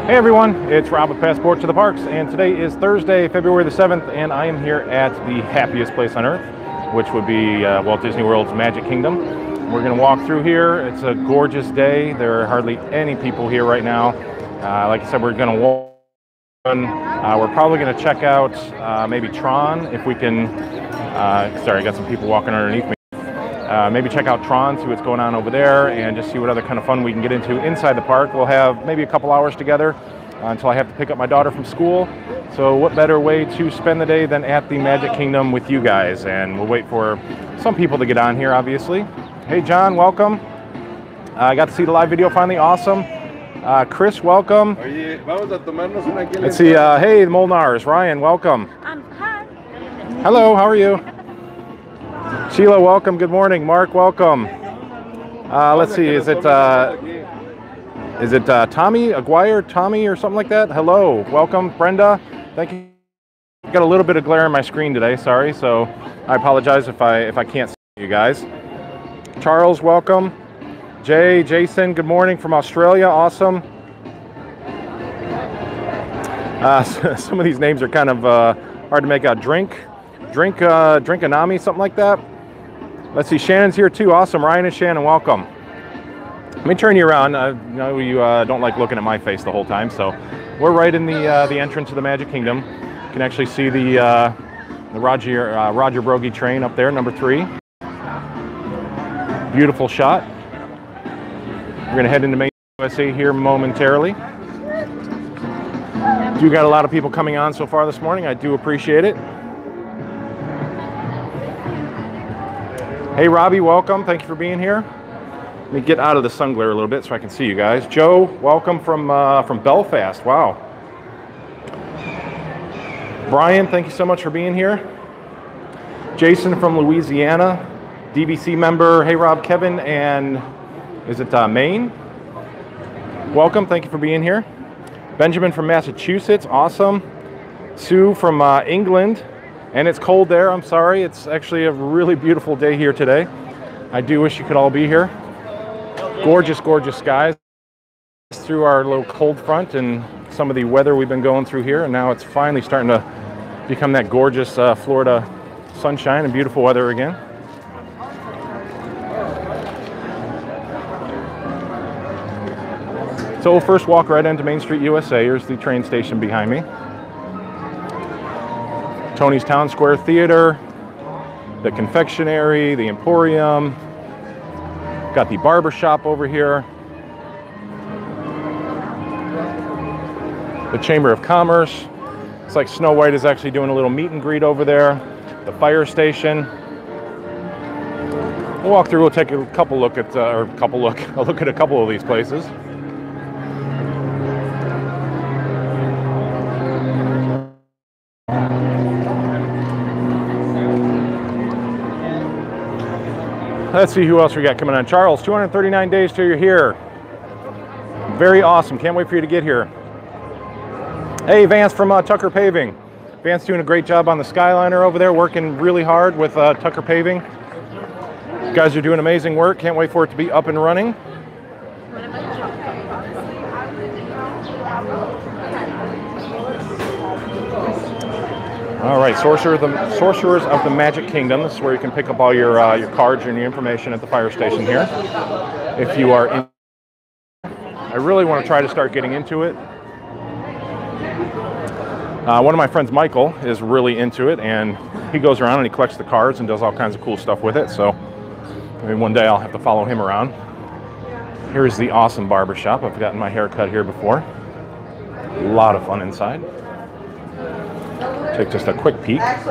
Hey everyone, it's Rob with Passport to the Parks, and today is Thursday, February the 7th, and I am here at the happiest place on earth, which would be Walt Disney World's Magic Kingdom. We're going to walk through here. It's a gorgeous day. There are hardly any people here right now. Like I said, we're going to walk. We're probably going to check out maybe Tron, if we can. Sorry, I got some people walking underneath me. Maybe check out Tron, see what's going on over there, and just see what other kind of fun we can get into inside the park. We'll have maybe a couple hours together until I have to pick up my daughter from school. So what better way to spend the day than at the Magic Kingdom with you guys? And we'll wait for some people to get on here, obviously. Hey John, welcome. I got to see the live video finally, awesome. Chris, welcome. Let's see, hey Molnars, Ryan, welcome. Hi. Hello, how are you? Sheila, welcome. Good morning. Mark, welcome. Let's see. Is it Tommy Aguirre, Tommy, or something like that? Hello, welcome, Brenda. Thank you. Got a little bit of glare on my screen today. Sorry, so I apologize if I can't see you guys. Charles, welcome. Jay, Jason, good morning from Australia. Awesome. Some of these names are kind of hard to make out. Drinkanami, something like that. Let's see, Shannon's here too. Awesome. Ryan and Shannon, welcome. Let me turn you around. I know you don't like looking at my face the whole time, so we're right in the entrance of the Magic Kingdom. You can actually see the Roger Brogy train up there, number 3. Beautiful shot. We're going to head into Main USA here momentarily. You got a lot of people coming on so far this morning. I do appreciate it. Hey Robbie, welcome. Thank you for being here. Let me get out of the sun glare a little bit so I can see you guys. Joe, welcome from Belfast. Wow. Brian, thank you so much for being here. Jason from Louisiana, DVC member. Hey Rob, Kevin, and is it Maine? Welcome. Thank you for being here. Benjamin from Massachusetts. Awesome. Sue from England. And it's cold there, I'm sorry. It's actually a really beautiful day here today. I do wish you could all be here. Gorgeous, gorgeous skies through our little cold front and some of the weather we've been going through here. And now it's finally starting to become that gorgeous Florida sunshine and beautiful weather again. So we'll first walk right into Main Street USA. Here's the train station behind me. Tony's Town Square Theater, the confectionery, the Emporium, got the barber shop over here, the Chamber of Commerce. It's like Snow White is actually doing a little meet and greet over there. The fire station. We'll walk through. We'll take a look at a couple of these places. Let's see who else we got coming on. Charles, 239 days till you're here. Very awesome. Can't wait for you to get here. Hey, Vance from Tucker Paving. Vance doing a great job on the Skyliner over there, working really hard with Tucker Paving. You guys are doing amazing work. Can't wait for it to be up and running. All right, Sorcerers of the Magic Kingdom. This is where you can pick up all your cards and your information at the fire station here. If you are in, I really want to try to start getting into it. One of my friends, Michael, is really into it, and he goes around and he collects the cards and does all kinds of cool stuff with it. So maybe one day I'll have to follow him around. Here's the awesome barber shop. I've gotten my hair cut here before. A lot of fun inside. Take just a quick peek. Just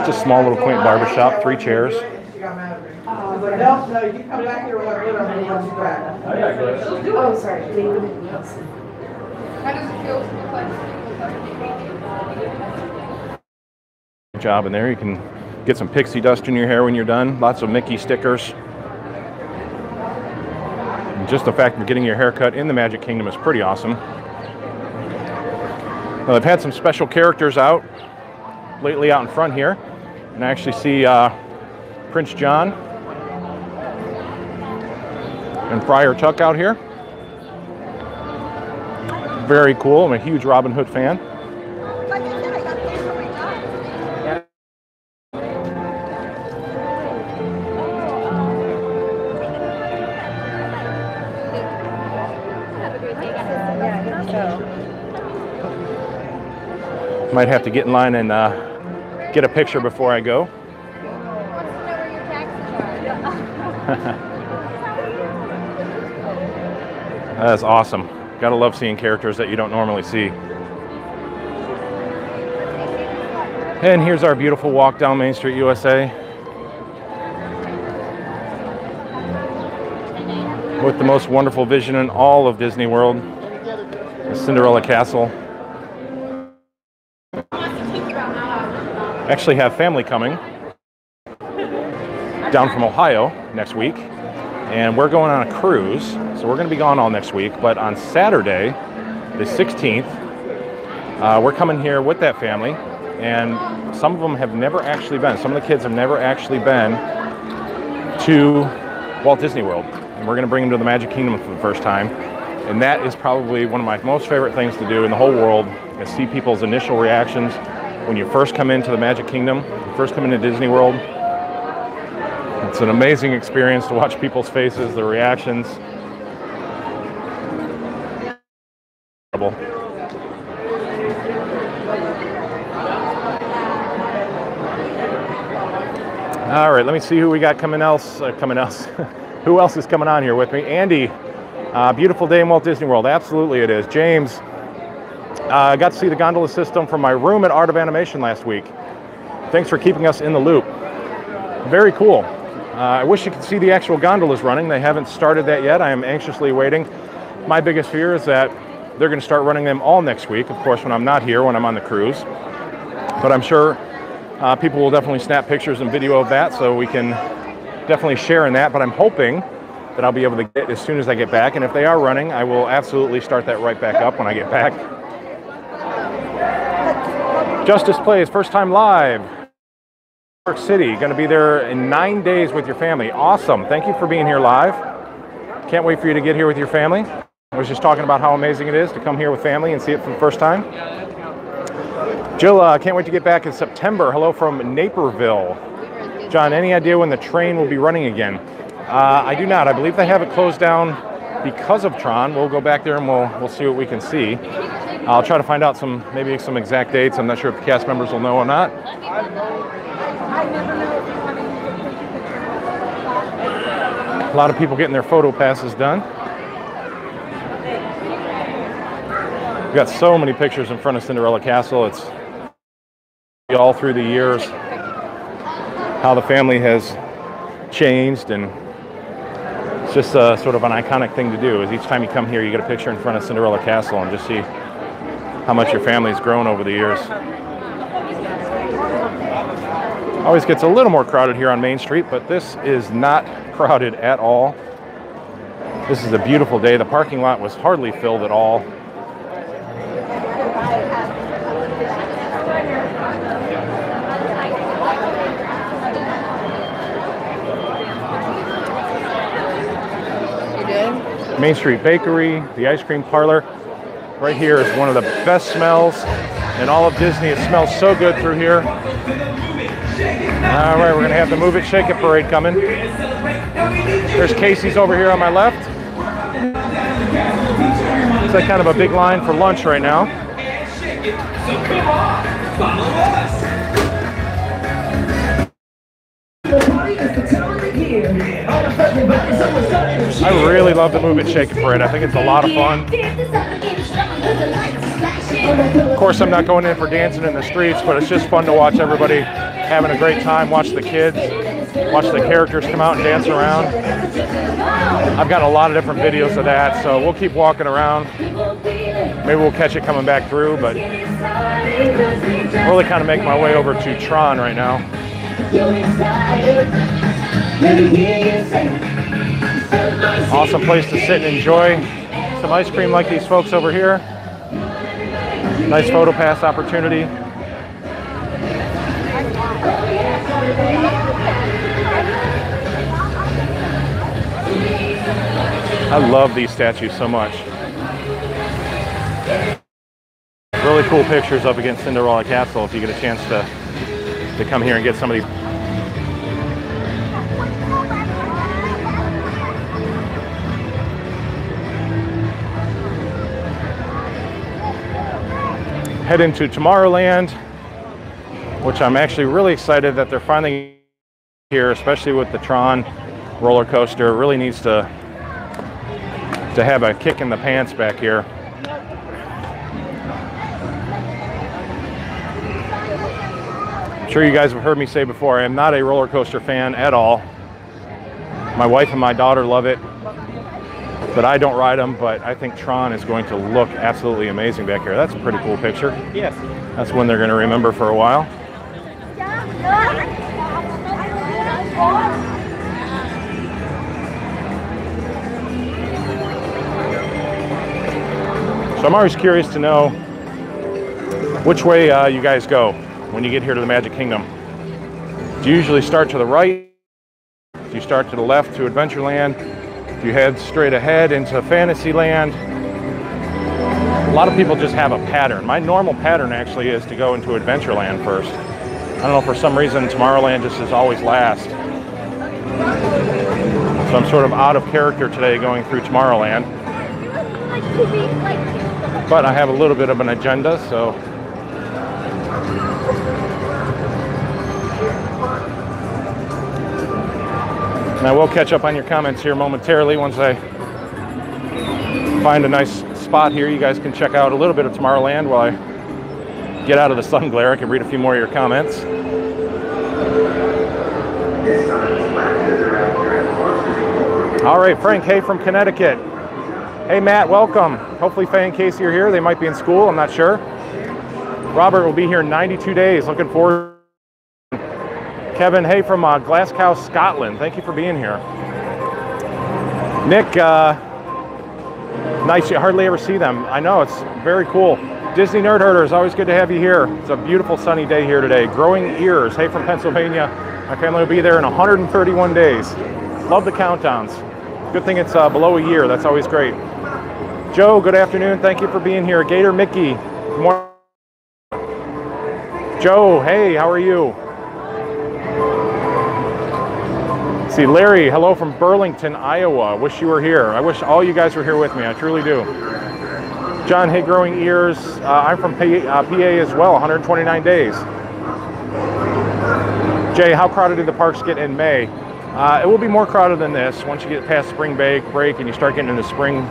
a small little quaint barber shop, 3 chairs. No, you come back here when I'm back. Oh, sorry. Good job in there. You can get some pixie dust in your hair when you're done. Lots of Mickey stickers. And just the fact of getting your hair cut in the Magic Kingdom is pretty awesome. Well, they've had some special characters out lately out in front here. And I actually see Prince John and Friar Tuck out here. Very cool. I'm a huge Robin Hood fan. Like I said, I got paid for my job. Have a great day, guys. Yeah, so. Might have to get in line and get a picture before I go. That's awesome. Gotta love seeing characters that you don't normally see. And here's our beautiful walk down Main Street, USA. With the most wonderful vision in all of Disney World, the Cinderella Castle. Actually have family coming down from Ohio next week, and we're going on a cruise, so we're going to be gone all next week. But on Saturday, the 16th, we're coming here with that family, and some of them have never actually been. Some of the kids have never actually been to Walt Disney World, and we're going to bring them to the Magic Kingdom for the first time. And that is probably one of my most favorite things to do in the whole world, is see people's initial reactions when you first come into the Magic Kingdom, first come into Disney World. It's an amazing experience to watch people's faces, their reactions. All right, let me see who we got coming else. Who else is coming on here with me? Andy, beautiful day in Walt Disney World. Absolutely it is. James, I got to see the gondola system from my room at Art of Animation last week. Thanks for keeping us in the loop. Very cool. I wish you could see the actual gondolas running. They haven't started that yet. I am anxiously waiting. My biggest fear is that they're going to start running them all next week, of course, when I'm not here, when I'm on the cruise. But I'm sure people will definitely snap pictures and video of that, so we can definitely share in that. But I'm hoping that I'll be able to get as soon as I get back. And if they are running, I will absolutely start that right back up when I get back. Justice Plays, first time live. New York City, going to be there in 9 days with your family. Awesome. Thank you for being here live. Can't wait for you to get here with your family. I was just talking about how amazing it is to come here with family and see it for the first time. Jill, can't wait to get back in September. Hello from Naperville. John, any idea when the train will be running again? I do not. I believe they have it closed down because of Tron. We'll go back there and we'll see what we can see. I'll try to find out maybe some exact dates. I'm not sure if the cast members will know or not. A lot of people getting their photo passes done. We've got so many pictures in front of Cinderella Castle. It's all through the years how the family has changed, and it's just sort of an iconic thing to do. Is each time you come here, you get a picture in front of Cinderella Castle and just see how much your family's grown over the years. Always gets a little more crowded here on Main Street, but this is not crowded at all. This is a beautiful day. The parking lot was hardly filled at all. Main Street Bakery, the ice cream parlor. Right here is one of the best smells in all of Disney. It smells so good through here. All right, we're gonna have the Move It, Shake It parade coming. There's Casey's over here on my left. It's like kind of a big line for lunch right now. I really love the Move It, Shake It parade. I think it's a lot of fun. Of course, I'm not going in for dancing in the streets, but it's just fun to watch everybody having a great time, watch the kids, watch the characters come out and dance around. I've got a lot of different videos of that, so we'll keep walking around. Maybe we'll catch it coming back through, but really kind of make my way over to Tron right now. Awesome place to sit and enjoy some ice cream like these folks over here. Nice photo pass opportunity. I love these statues so much. Really cool pictures up against Cinderella Castle if you get a chance to come here and get some of these. Head into Tomorrowland, which I'm actually really excited that they're finally here, especially with the Tron Roller Coaster. It really needs to have a kick in the pants back here. I'm sure you guys have heard me say before, I am not a roller coaster fan at all. My wife and my daughter love it, but I don't ride them. But I think Tron is going to look absolutely amazing back here. That's a pretty cool picture. Yes. That's one they're going to remember for a while. So I'm always curious to know which way you guys go when you get here to the Magic Kingdom. Do you usually start to the right? Do you start to the left to Adventureland? Do you head straight ahead into Fantasyland? A lot of people just have a pattern. My normal pattern actually is to go into Adventureland first. I don't know, for some reason Tomorrowland just is always last. So I'm sort of out of character today going through Tomorrowland. But I have a little bit of an agenda, so. And I will catch up on your comments here momentarily once I find a nice spot here. You guys can check out a little bit of Tomorrowland while I get out of the sun glare. I can read a few more of your comments. All right, Frank Hay from Connecticut. Hey Matt, welcome. Hopefully Faye and Casey are here. They might be in school, I'm not sure. Robert will be here in 92 days. Looking forward. Kevin, hey from Glasgow, Scotland. Thank you for being here. Nick, nice, you hardly ever see them. I know, it's very cool. Disney Nerd Herders, always good to have you here. It's a beautiful sunny day here today. Growing Ears, hey from Pennsylvania. My family will be there in 131 days. Love the countdowns. Good thing it's below a year, that's always great. Joe, good afternoon. Thank you for being here. Gator Mickey, good morning. Joe, hey, how are you? See, Larry, hello from Burlington, Iowa. Wish you were here. I wish all you guys were here with me. I truly do. John, hey, Growing Ears. I'm from PA as well, 129 days. Jay, how crowded do the parks get in May? It will be more crowded than this. Once you get past spring break and you start getting into spring,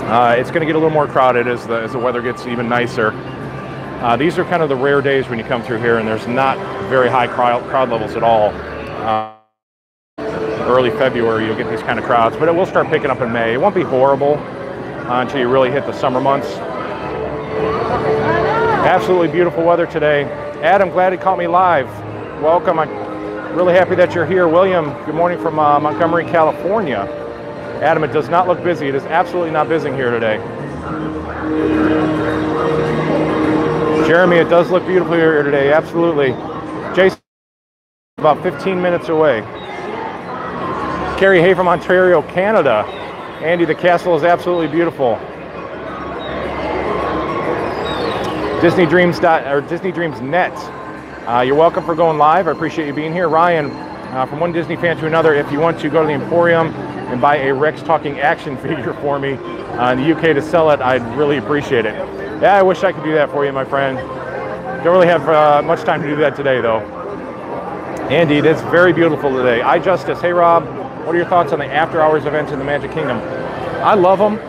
it's going to get a little more crowded as the weather gets even nicer. These are kind of the rare days when you come through here and there's not very high crowd levels at all. Early February you'll get these kind of crowds, but it will start picking up in May. It won't be horrible until you really hit the summer months. Absolutely beautiful weather today. Adam, glad he caught me live. Welcome. I'm really happy that you're here. William, good morning from Montgomery, California. Adam, it does not look busy. It is absolutely not busy here today. Jeremy, it does look beautiful here today. Absolutely. Jason, about 15 minutes away. Carrie Hay from Ontario, Canada. Andy, the castle is absolutely beautiful. Disney Dreams Net. You're welcome for going live. I appreciate you being here. Ryan, from one Disney fan to another, if you want to go to the Emporium and buy a Rex Talking Action figure for me in the UK to sell it, I'd really appreciate it. Yeah, I wish I could do that for you, my friend. Don't really have much time to do that today, though. Andy, it is very beautiful today. iJustice, hey Rob, what are your thoughts on the after-hours events in the Magic Kingdom? I love them.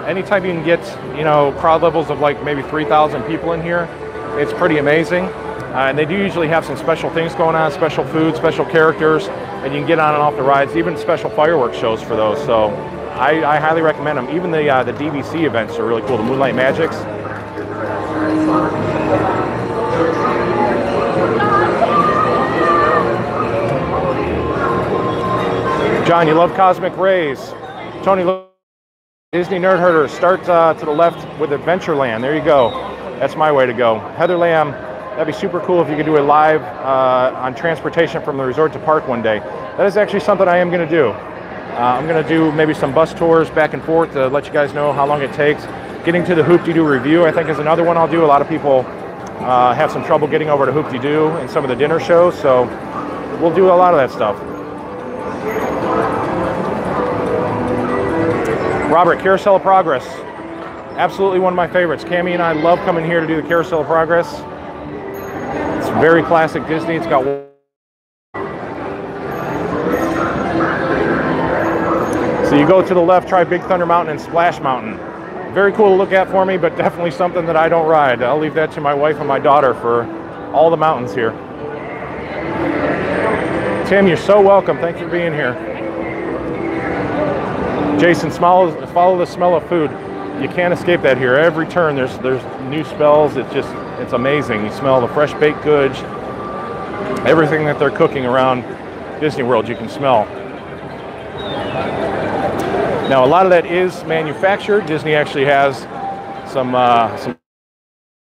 Anytime you can get, crowd levels of like maybe 3,000 people in here, it's pretty amazing. And they do usually have some special things going on, special food, special characters, and you can get on and off the rides, even special fireworks shows for those. So I highly recommend them. Even the DVC events are really cool, the Moonlight Magics. John, you love cosmic rays. Tony, Disney Nerd Herders, start to the left with Adventureland. There you go. That's my way to go. Heather Lamb, that'd be super cool if you could do a live on transportation from the resort to park one day. That is actually something I am going to do. I'm going to do maybe some bus tours back and forth to let you guys know how long it takes. Getting to the Hoop-de-Doo review, I think, is another one I'll do. A lot of people have some trouble getting over to Hoop-de-Doo and some of the dinner shows, so we'll do a lot of that stuff. Robert, Carousel of Progress. Absolutely one of my favorites. Cammie and I love coming here to do the Carousel of Progress. It's very classic Disney. It's got... So you go to the left, try Big Thunder Mountain and Splash Mountain. Very cool to look at for me, but definitely something that I don't ride. I'll leave that to my wife and my daughter for all the mountains here. Tim, you're so welcome. Thanks for being here. Jason, follow the smell of food. You can't escape that here. Every turn there's new smells. It's amazing. You smell the fresh baked goods. Everything that they're cooking around Disney World you can smell. Now a lot of that is manufactured. Disney actually has some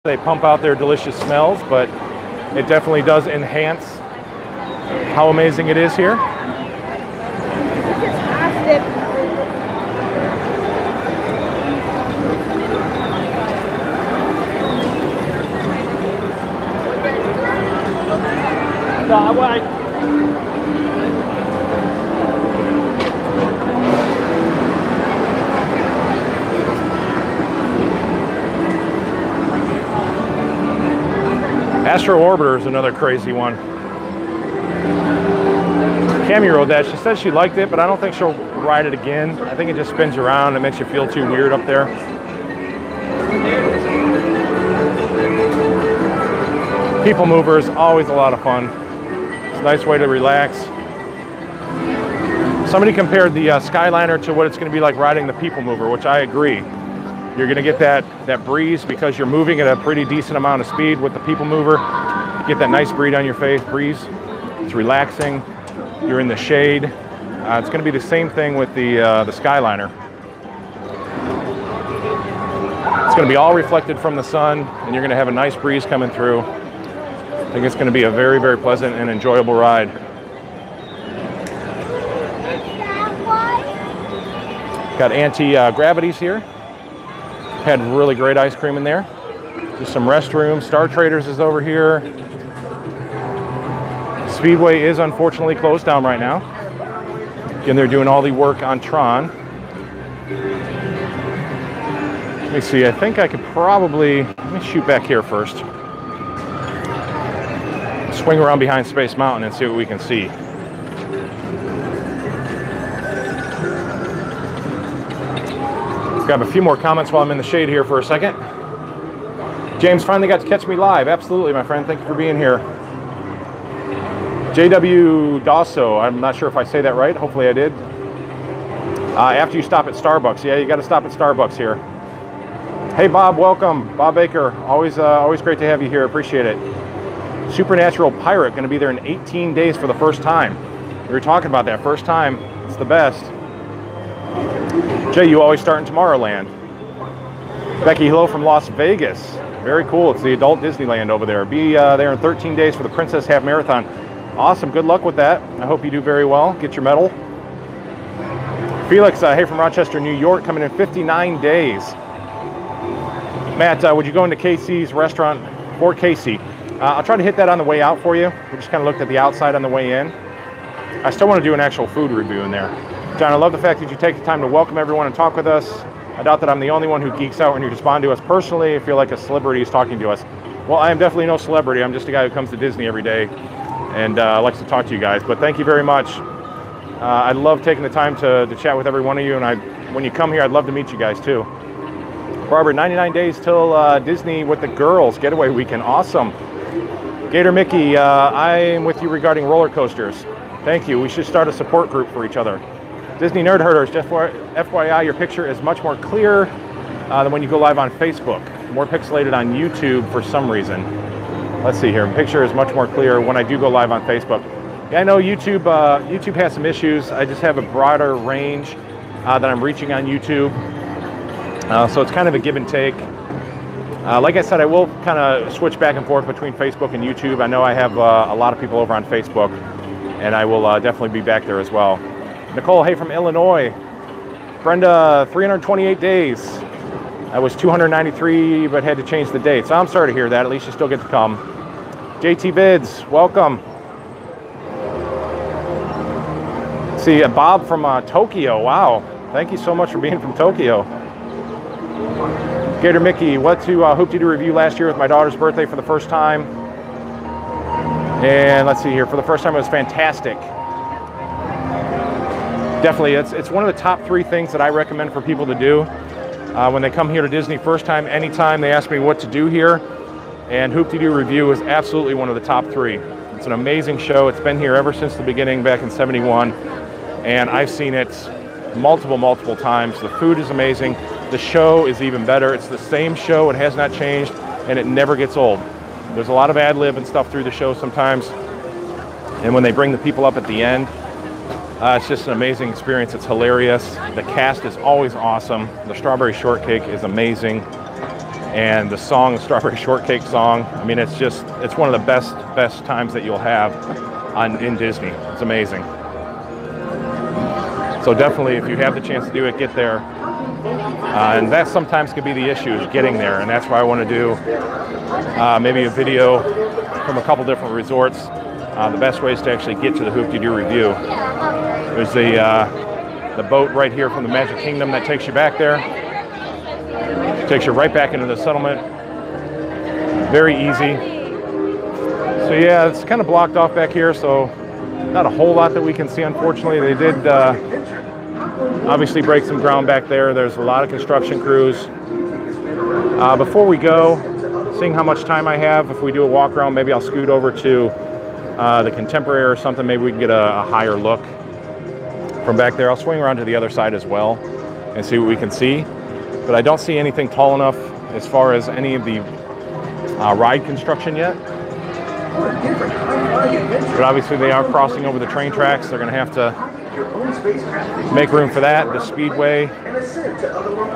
they pump out their delicious smells, but it definitely does enhance how amazing it is here. Astro Orbiter is another crazy one. Cammie rode that. She said she liked it, but I don't think she'll ride it again. I think it just spins around. It makes you feel too weird up there. People Mover is always a lot of fun. It's a nice way to relax. Somebody compared the Skyliner to what it's going to be like riding the People Mover, which I agree. You're going to get that breeze because you're moving at a pretty decent amount of speed with the People Mover. You get that nice breeze on your face. It's relaxing. You're in the shade. It's going to be the same thing with the Skyliner. It's going to be all reflected from the sun, and you're going to have a nice breeze coming through. I think it's going to be a very, very pleasant and enjoyable ride. Got anti-gravities here. Had really great ice cream in there. Just some restrooms. Star Traders is over here. Speedway is unfortunately closed down right now. Again, they're doing all the work on Tron. Let me see, I think I could probably, let me shoot back here first. Swing around behind Space Mountain and see what we can see. Grab a few more comments while I'm in the shade here for a second. James finally got to catch me live. Absolutely, my friend. Thank you for being here. JW Dosso, I'm not sure if I say that right. Hopefully I did. After you stop at Starbucks. Yeah, you got to stop at Starbucks here. Hey, Bob, welcome. Bob Baker. Always great to have you here. Appreciate it. Supernatural Pirate, going to be there in 18 days for the first time. We were talking about that. First time. It's the best. Jay, you always start in Tomorrowland. Becky, hello from Las Vegas. Very cool. It's the adult Disneyland over there. Be there in 13 days for the Princess Half Marathon. Awesome. Good luck with that. I hope you do very well. Get your medal. Felix, hey from Rochester, New York, coming in 59 days. Matt, would you go into Casey's restaurant for Casey? I'll try to hit that on the way out for you. We just kind of looked at the outside on the way in. I still want to do an actual food review in there. John, I love the fact that you take the time to welcome everyone and talk with us. I doubt that I'm the only one who geeks out when you respond to us personally. I feel like a celebrity is talking to us. Well, I am definitely no celebrity. I'm just a guy who comes to Disney every day and likes to talk to you guys. But thank you very much. I love taking the time to chat with every one of you. And when you come here, I'd love to meet you guys too. Barbara, 99 days till Disney with the girls getaway weekend. Awesome. Gator Mickey, I am with you regarding roller coasters. Thank you. We should start a support group for each other. Disney Nerd Herders, just for FYI, your picture is much more clear than when you go live on Facebook. More pixelated on YouTube for some reason. Let's see here. Picture is much more clear when I do go live on Facebook. Yeah, I know YouTube YouTube has some issues. I just have a broader range that I'm reaching on YouTube. So it's kind of a give and take. Like I said, I will kind of switch back and forth between Facebook and YouTube. I know I have a lot of people over on Facebook, and I will definitely be back there as well. Nicole, hey, from Illinois. Brenda, 328 days. I was 293, but had to change the date. So I'm sorry to hear that. At least you still get to come. JT Vids, welcome. See, Bob from Tokyo. Wow. Thank you so much for being from Tokyo. Gator Mickey, went to Hoop-Dee-Doo Review last year with my daughter's birthday for the first time. And let's see here, for the first time it was fantastic. Definitely, it's one of the top 3 things that I recommend for people to do. When they come here to Disney first time, anytime they ask me what to do here, and Hoop-Dee-Doo Review is absolutely one of the top 3. It's an amazing show. It's been here ever since the beginning back in '71, and I've seen it multiple times. The food is amazing. The show is even better. It's the same show. It has not changed, and it never gets old. There's a lot of ad-lib and stuff through the show sometimes, and when they bring the people up at the end, it's just an amazing experience. It's hilarious. The cast is always awesome. The Strawberry Shortcake is amazing. And the song, the Strawberry Shortcake song, I mean, it's one of the best times that you'll have in Disney. It's amazing. So definitely, if you have the chance to do it, get there. And that sometimes could be the issue, is getting there. And that's why I want to do maybe a video from a couple different resorts. The best way is to actually get to the Hoop-Dee-Doo Review. There's the boat right here from the Magic Kingdom that takes you back there. Takes you right back into the settlement. Very easy. So yeah, it's kind of blocked off back here, so not a whole lot that we can see, unfortunately. They did obviously break some ground back there. There's a lot of construction crews. Before we go, seeing how much time I have, if we do a walk around, maybe I'll scoot over to the Contemporary or something. Maybe we can get a higher look from back there. I'll swing around to the other side as well and see what we can see. But I don't see anything tall enough as far as any of the ride construction yet. But obviously they are crossing over the train tracks. They're going to have to make room for that. The Speedway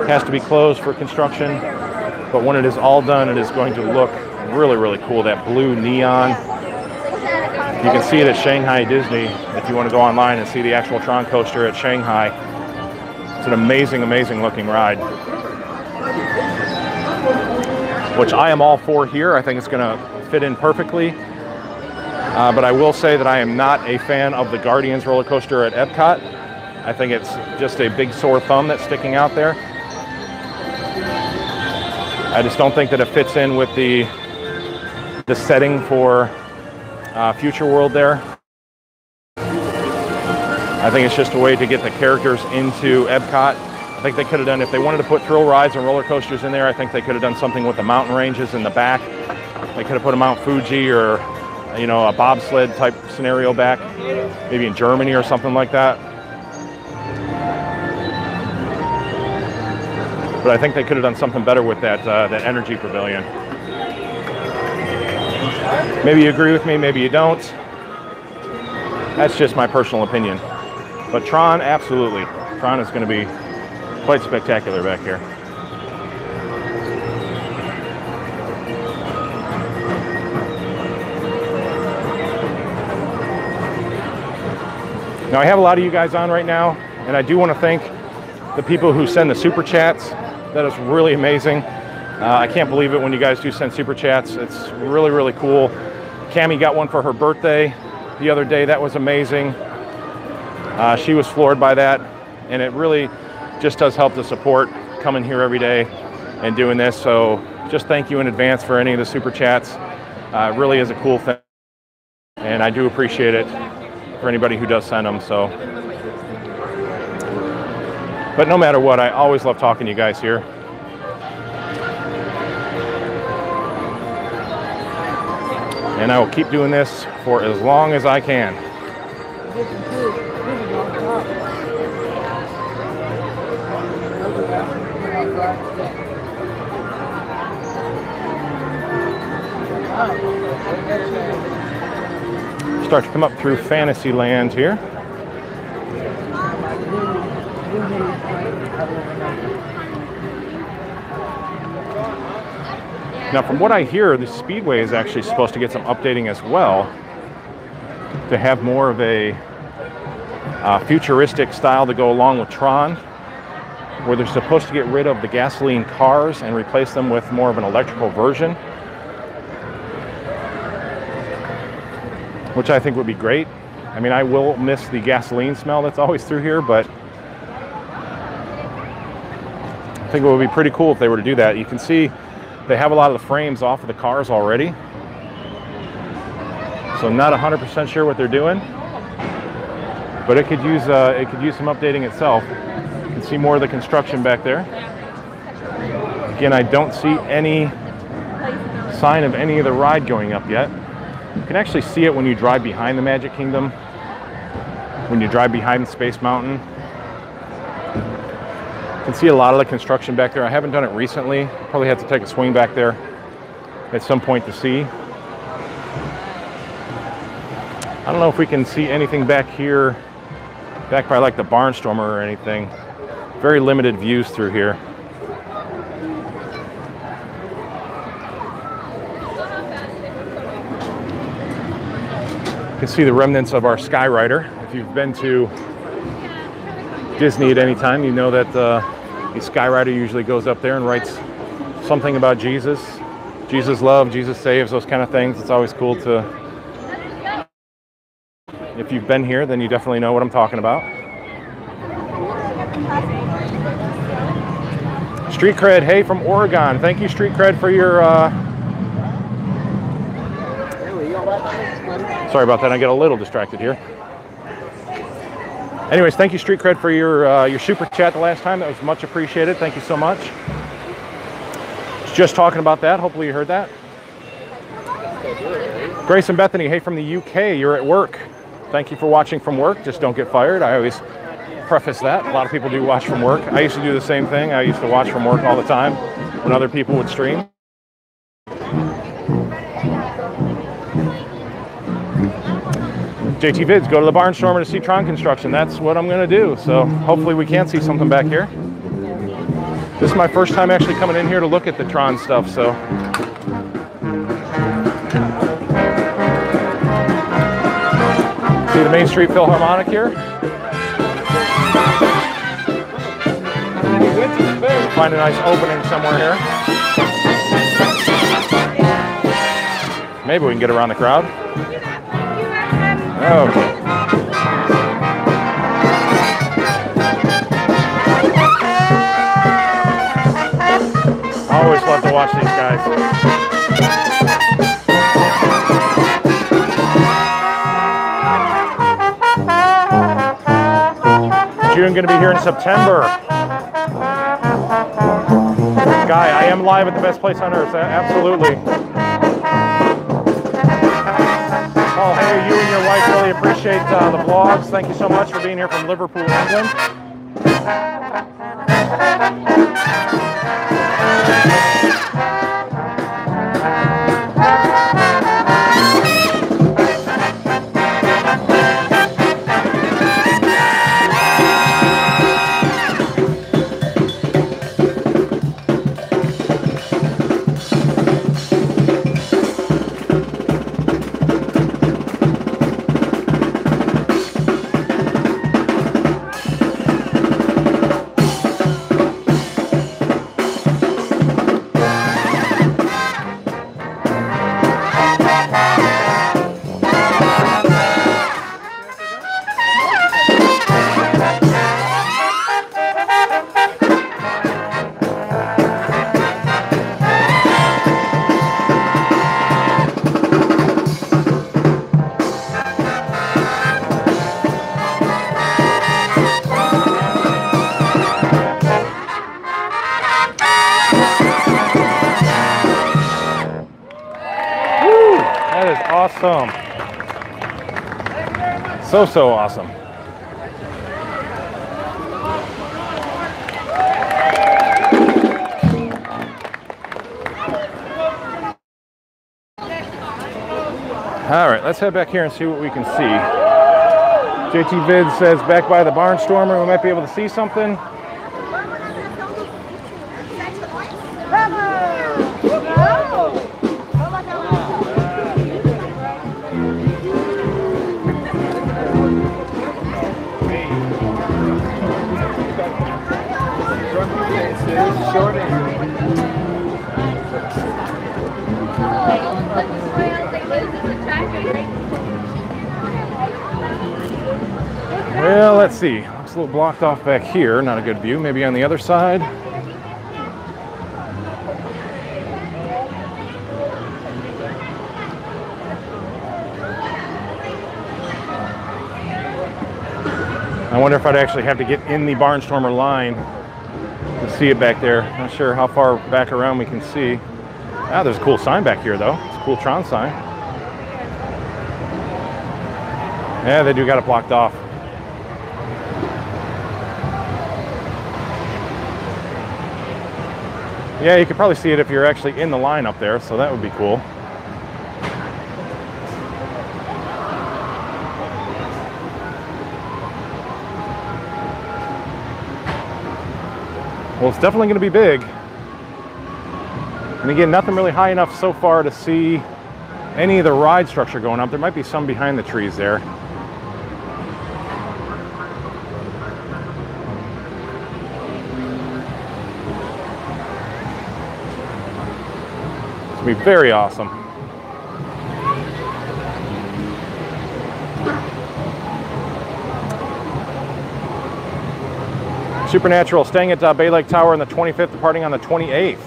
has to be closed for construction. But when it is all done, it is going to look really cool. That blue neon. You can see it at Shanghai Disney if you want to go online and see the actual Tron coaster at Shanghai. It's an amazing looking ride, which I am all for here. I think it's going to fit in perfectly. But I will say that I am not a fan of the Guardians roller coaster at Epcot. I think it's just a big sore thumb that's sticking out there. I just don't think that it fits in with the setting for Future World there. I think it's just a way to get the characters into Epcot. I think they could have done, if they wanted to put thrill rides and roller coasters in there, I think they could have done something with the mountain ranges in the back. They could have put a Mount Fuji or, you know, a bobsled type scenario back, maybe in Germany or something like that. But I think they could have done something better with that energy pavilion. Maybe you agree with me, maybe you don't. That's just my personal opinion. But Tron, absolutely. Tron is going to be quite spectacular back here. Now I have a lot of you guys on right now, and I do want to thank the people who send the super chats. That is really amazing. I can't believe it when you guys do send super chats. It's really cool. Cammie got one for her birthday the other day. That was amazing. She was floored by that, and it really just does help the support coming here every day and doing this. So just thank you in advance for any of the super chats. It really is a cool thing, and I do appreciate it for anybody who does send them. So, but no matter what, I always love talking to you guys here. And I will keep doing this for as long as I can. Start to come up through Fantasyland here. Now, from what I hear, the Speedway is actually supposed to get some updating as well to have more of a futuristic style to go along with Tron, where they're supposed to get rid of the gasoline cars and replace them with more of an electrical version, which I think would be great. I mean, I will miss the gasoline smell that's always through here, but I think it would be pretty cool if they were to do that. You can see they have a lot of the frames off of the cars already, so I'm not 100% sure what they're doing, but it could use some updating itself. You can see more of the construction back there. Again, I don't see any sign of any of the ride going up yet. You can actually see it when you drive behind the Magic Kingdom, when you drive behind Space Mountain. You can see a lot of the construction back there. I haven't done it recently. Probably have to take a swing back there at some point to see. I don't know if we can see anything back here, back by like the Barnstormer or anything. Very limited views through here. You can see the remnants of our Skyrider. If you've been to Disney at any time, you know that the Skyrider usually goes up there and writes something about Jesus. Jesus loves, Jesus saves, those kind of things. It's always cool to, if you've been here, then you definitely know what I'm talking about. Street Cred, hey, from Oregon. Thank you, Street Cred, for your... Sorry about that, I get a little distracted here. Anyways, thank you, Street Cred, for your super chat the last time. That was much appreciated. Thank you so much. Just talking about that. Hopefully you heard that. Grace and Bethany, hey, from the UK. You're at work. Thank you for watching from work. Just don't get fired. I always preface that. A lot of people do watch from work. I used to do the same thing. I used to watch from work all the time when other people would stream. JT Vids, go to the Barnstormer to see Tron construction. That's what I'm going to do. So hopefully we can see something back here. This is my first time actually coming in here to look at the Tron stuff. So see the Main Street Philharmonic here. Find a nice opening somewhere here. Maybe we can get around the crowd. Okay. Always love to watch these guys. June going to be here in September. Guy, I am live at the best place on earth. Absolutely. Oh, hey, you and your wife really appreciate the vlogs. Thank you so much for being here from Liverpool, England. Awesome. So awesome. All right, let's head back here and see what we can see. JT Vid says back by the Barnstormer, we might be able to see something. Well, let's see. Looks a little blocked off back here. Not a good view. Maybe on the other side. I wonder if I'd actually have to get in the Barnstormer line to see it back there. Not sure how far back around we can see. Ah, there's a cool sign back here, though. It's a cool Tron sign. Yeah, they do got it blocked off. Yeah, you could probably see it if you're actually in the line up there, so that would be cool. Well, it's definitely going to be big. And again, nothing really high enough so far to see any of the ride structure going up. There might be some behind the trees there. It's going to be very awesome. Supernatural, staying at Bay Lake Tower on the 25th, departing on the 28th.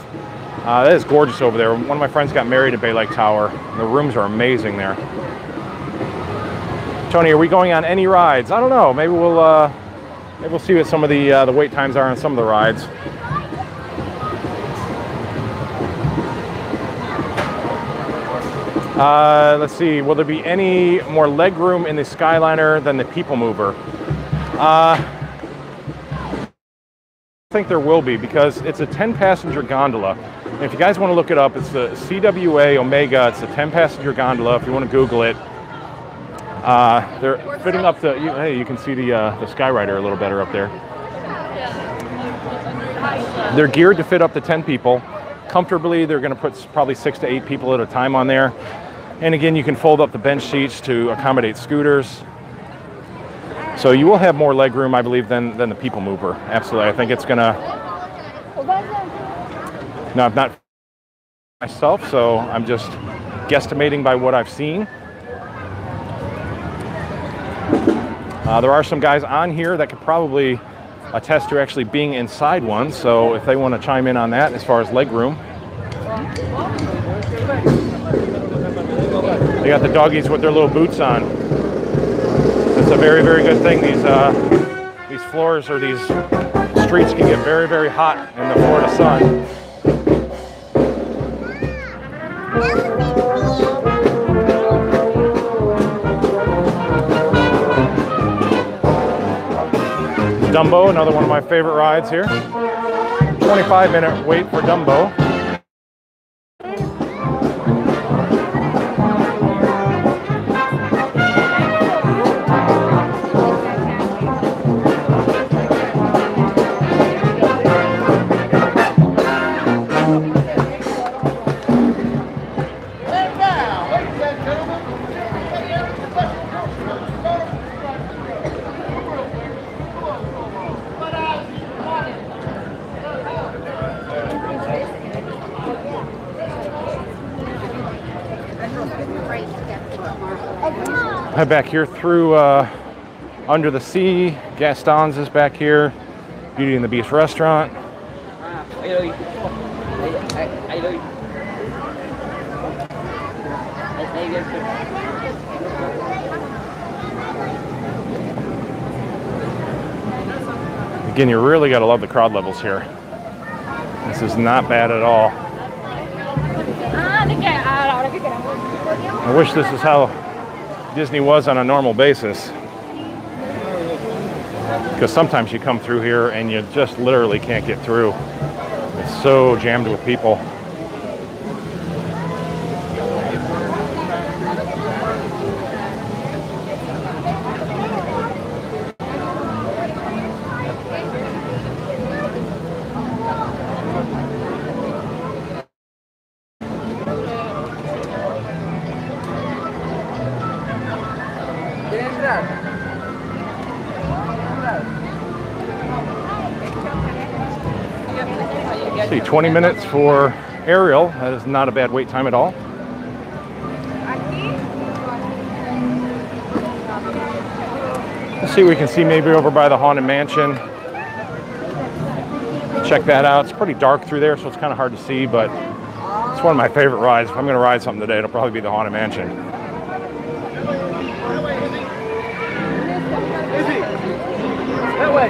That is gorgeous over there. One of my friends got married at Bay Lake Tower. The rooms are amazing there. Tony, are we going on any rides? I don't know. Maybe we'll see what some of the wait times are on some of the rides. Let's see. Will there be any more leg room in the Skyliner than the People Mover? I think there will be, because it's a 10-passenger gondola. And if you guys want to look it up, it's the CWA Omega. It's a 10-passenger gondola. If you want to Google it, they're fitting up the. Hey, you can see the Skyrider a little better up there. They're geared to fit up to 10 people comfortably. They're going to put probably 6 to 8 people at a time on there. And again, you can fold up the bench seats to accommodate scooters. So you will have more leg room, I believe, than the People Mover. Absolutely. I think it's going to... No, I'm not myself, so I'm just guesstimating by what I've seen. There are some guys on here that could probably attest to actually being inside one, so if they want to chime in on that as far as leg room. They got the doggies with their little boots on. It's a very, very good thing. These floors or these streets can get very, very hot in the Florida sun. Dumbo, another one of my favorite rides here. 25-minute wait for Dumbo. Head back here through Under the Sea. Gaston's is back here. Beauty and the Beast restaurant. Again, you really got to love the crowd levels here. This is not bad at all. I wish this is how Disney was on a normal basis, because sometimes you come through here and you just literally can't get through. It's so jammed with people. See, 20 minutes for Ariel. That is not a bad wait time at all. Let's see what we can see maybe over by the Haunted Mansion. Check that out. It's pretty dark through there, so it's kind of hard to see, but it's one of my favorite rides. If I'm going to ride something today, it'll probably be the Haunted Mansion. That way.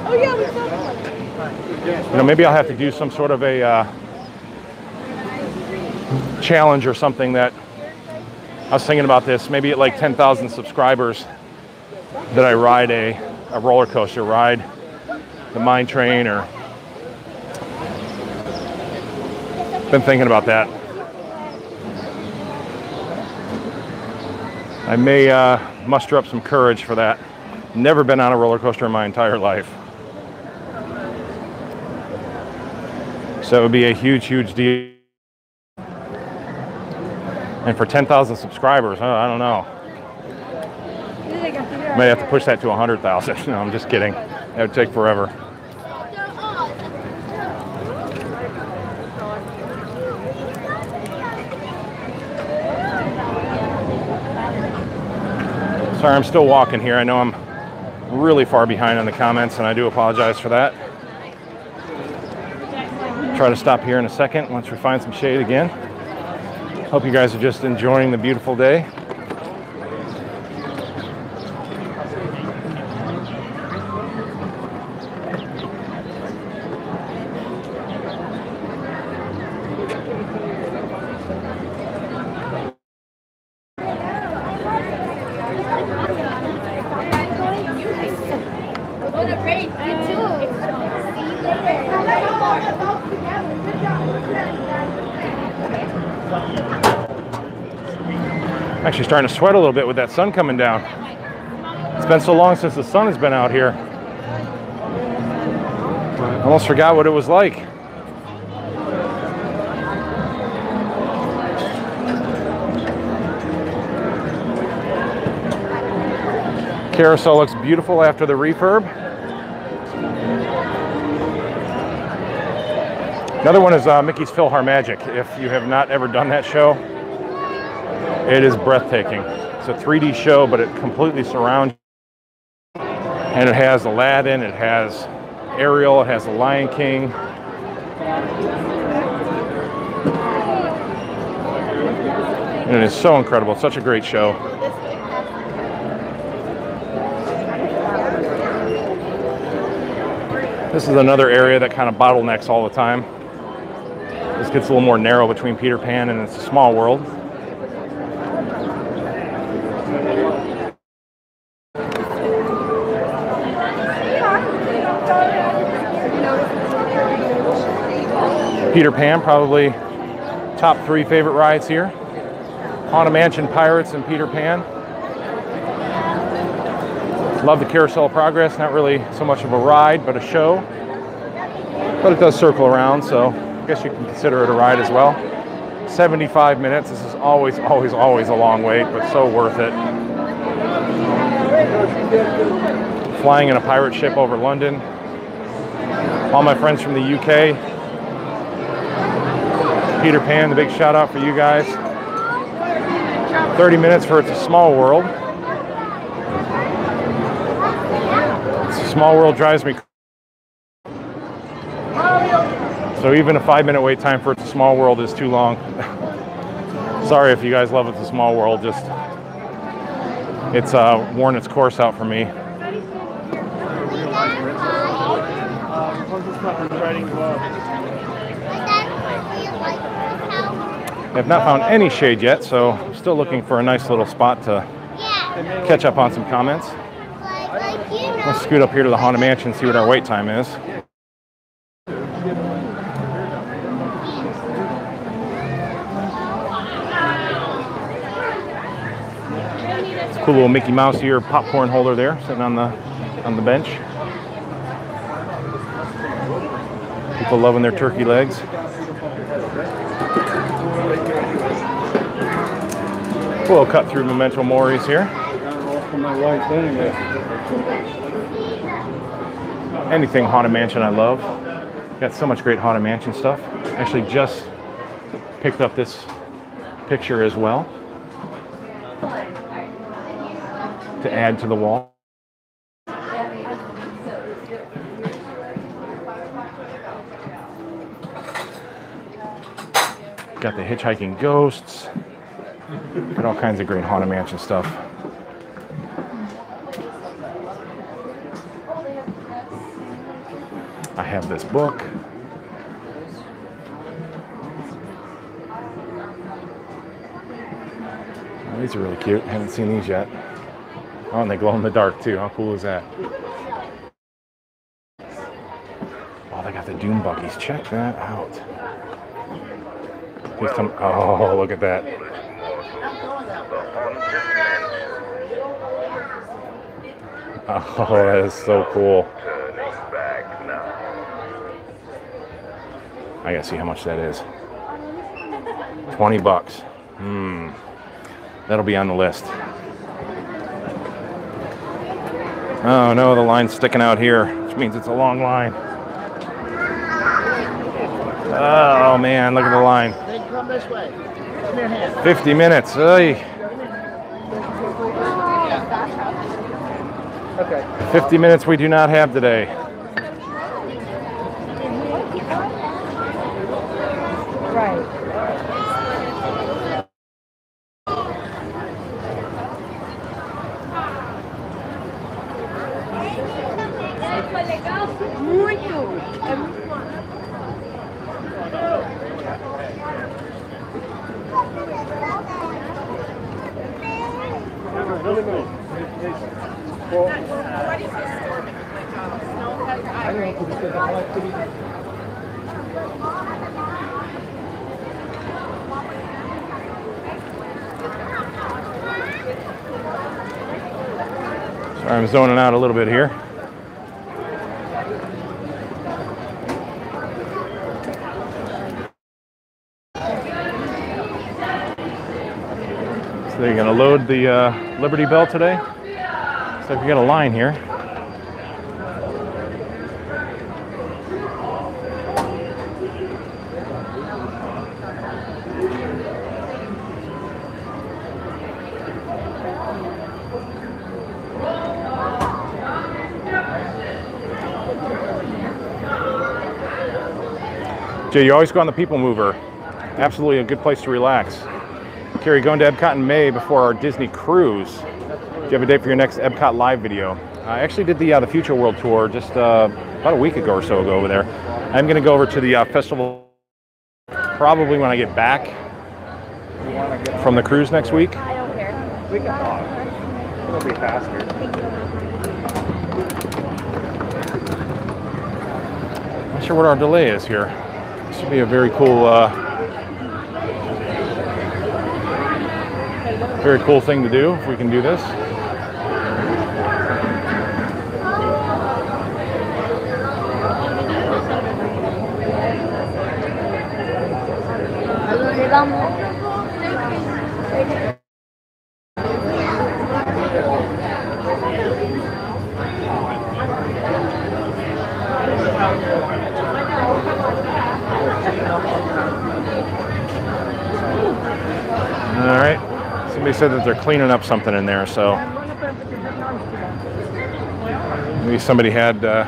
Oh yeah, we saw that. You know, maybe I'll have to do some sort of a challenge or something. That I was thinking about this. Maybe at like 10,000 subscribers, that I ride a roller coaster, ride the mine train, or been thinking about that. I may muster up some courage for that. Never been on a roller coaster in my entire life. So it would be a huge, huge deal. And for 10,000 subscribers, I don't know. May have to push that to 100,000. No, I'm just kidding. That would take forever. Sorry, I'm still walking here. I know I'm really far behind on the comments, and I do apologize for that. Try to stop here in a second once we find some shade again. Hope you guys are just enjoying the beautiful day. Actually starting to sweat a little bit with that sun coming down. It's been so long since the sun has been out here. I almost forgot what it was like. Carousel looks beautiful after the refurb. Another one is Mickey's PhilharMagic. If you have not ever done that show, it is breathtaking. It's a 3D show, but it completely surrounds you. And it has Aladdin, it has Ariel, it has the Lion King. And it is so incredible. It's such a great show. This is another area that kind of bottlenecks all the time. This gets a little more narrow between Peter Pan and It's a Small World. Peter Pan, probably top 3 favorite rides here. Haunted Mansion, Pirates, and Peter Pan. Love the Carousel of Progress, not really so much of a ride, but a show. But it does circle around, so I guess you can consider it a ride as well. 75 minutes, this is always, always, always a long wait, but so worth it. Flying in a pirate ship over London. All my friends from the UK. Peter Pan, the big shout out for you guys. 30 minutes for It's a Small World. It's a Small World drives me crazy. So even a 5-minute wait time for It's a Small World is too long. Sorry if you guys love It's a Small World, just it's worn its course out for me. I have not found any shade yet, so I'm still looking for a nice little spot to catch up on some comments. Let's scoot up here to the Haunted Mansion and see what our wait time is. It's a cool little Mickey Mouse ear popcorn holder there, sitting on the bench. People loving their turkey legs. We'll cut through Memento Mori's here. Anything Haunted Mansion I love. Got so much great Haunted Mansion stuff. Actually just picked up this picture as well to add to the wall. Got the Hitchhiking Ghosts. Got all kinds of great Haunted Mansion stuff. I have this book. Oh, these are really cute. Haven't seen these yet. Oh, and they glow in the dark too. How cool is that? Oh, they got the Doom buggies. Check that out. Oh, look at that. Oh, that is so cool. I gotta see how much that is. 20 bucks. That'll be on the list. Oh no, the line's sticking out here, which means it's a long line. Oh man, look at the line. Come this way. Come here, hand. 50 minutes. Oy. Okay. 50 minutes we do not have today. Right. Sorry, I'm zoning out a little bit here. So they're going to load the Liberty Bell today. So we got a line here. Jay, you always go on the People Mover. Absolutely a good place to relax. Carrie, going to Epcot in May before our Disney cruise. Do you have a date for your next Epcot live video? I actually did the Future World tour just about a week ago or so ago over there. I'm going to go over to the festival probably when I get back from the cruise next week. I don't care. We can talk. It'll be faster. Not sure what our delay is here. This should be a very cool thing to do if we can do this. All right. Somebody said that they're cleaning up something in there, so maybe somebody had a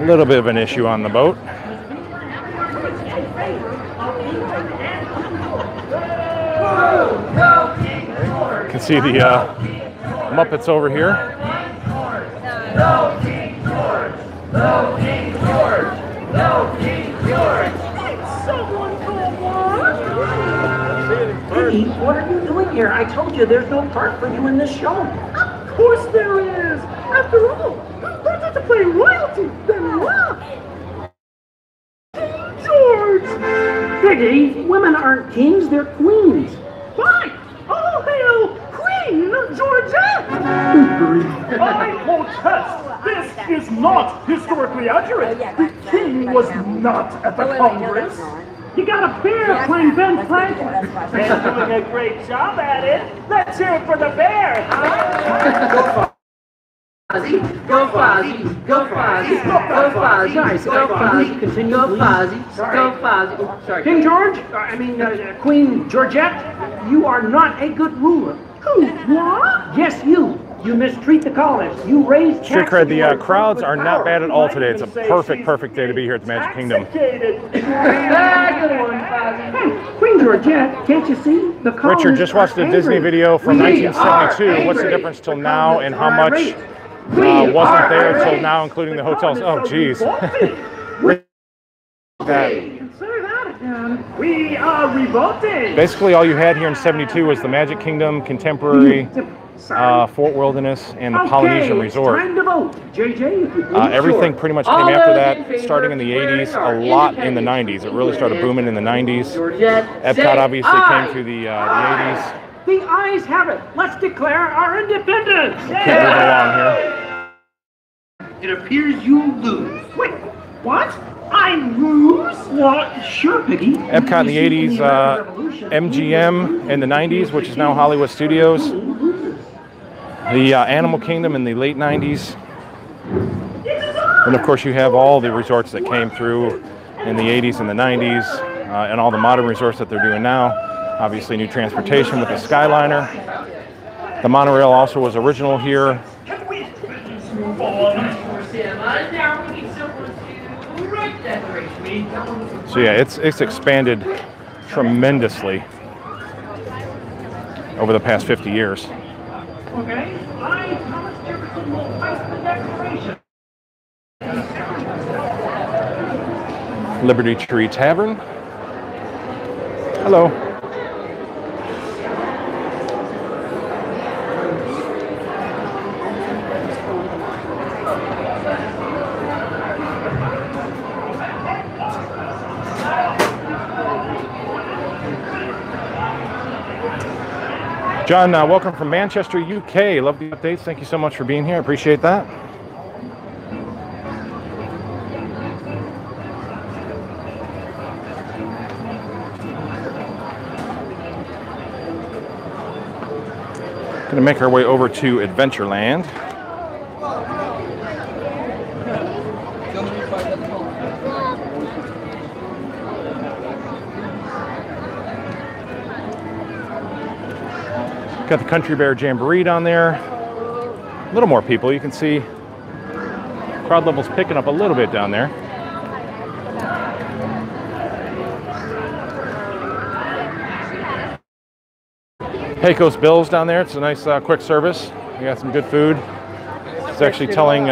little bit of an issue on the boat. You can see the Muppets over here. No King George! No King George! No King George! Someone call one! Piggy, what are you doing here? I told you there's no part for you in this show. Of course there is! After all, who better to play royalty than rock? King George! Piggy, women aren't kings, they're queens. Fine! All hail Queen Georgette! I protest! This is not historically accurate! The king was not at the Congress! You got a bear playing Ben Franklin. Ben's doing a great job at it. Let's hear it for the bear. Fozzie, go Fozzie, go Fozzie, go Fozzie, nice, go Fozzie, continue, go Fozzie, go Fozzie. Oh, sorry. King George, Queen Georgette, you are not a good ruler. Who? What? Yes, you. You mistreat the colonists. You raise taxes. Street cred, the crowds are not bad at all today. It's a perfect day to be here at the Magic Kingdom. Queen Georgette, can't you see? The colonists Richard just watched a Disney video from 1972. What's the difference till now and how much wasn't there till now, including the hotels? Oh, geez. We are revolting. Basically, all you had here in 72 was the Magic Kingdom, Contemporary, Fort Wilderness, and the Polynesian Resort. Everything pretty much came after that, starting in the 80s, a lot in the 90s. It really started booming in the 90s. Epcot obviously came through the 80s. The ayes have it. Let's declare our independence. Keep moving along here. It appears you lose. Wait, what? I lose? Well, sure, Piggy. Epcot in the 80s, MGM in the 90s, which is now Hollywood Studios. The Animal Kingdom in the late 90s. And of course you have all the resorts that came through in the 80s and the 90s, and all the modern resorts that they're doing now. Obviously new transportation with the Skyliner. The Monorail also was original here. So yeah, it's expanded tremendously over the past 50 years. Okay, I, Thomas Jefferson, will place the declaration. Liberty Tree Tavern. Hello. John, welcome from Manchester, UK. Love the updates. Thank you so much for being here. I appreciate that. Going to make our way over to Adventureland. Got the Country Bear Jamboree down there. A little more people. You can see crowd levels picking up a little bit down there. Pecos Bill's down there. It's a nice quick service. We got some good food. It's actually telling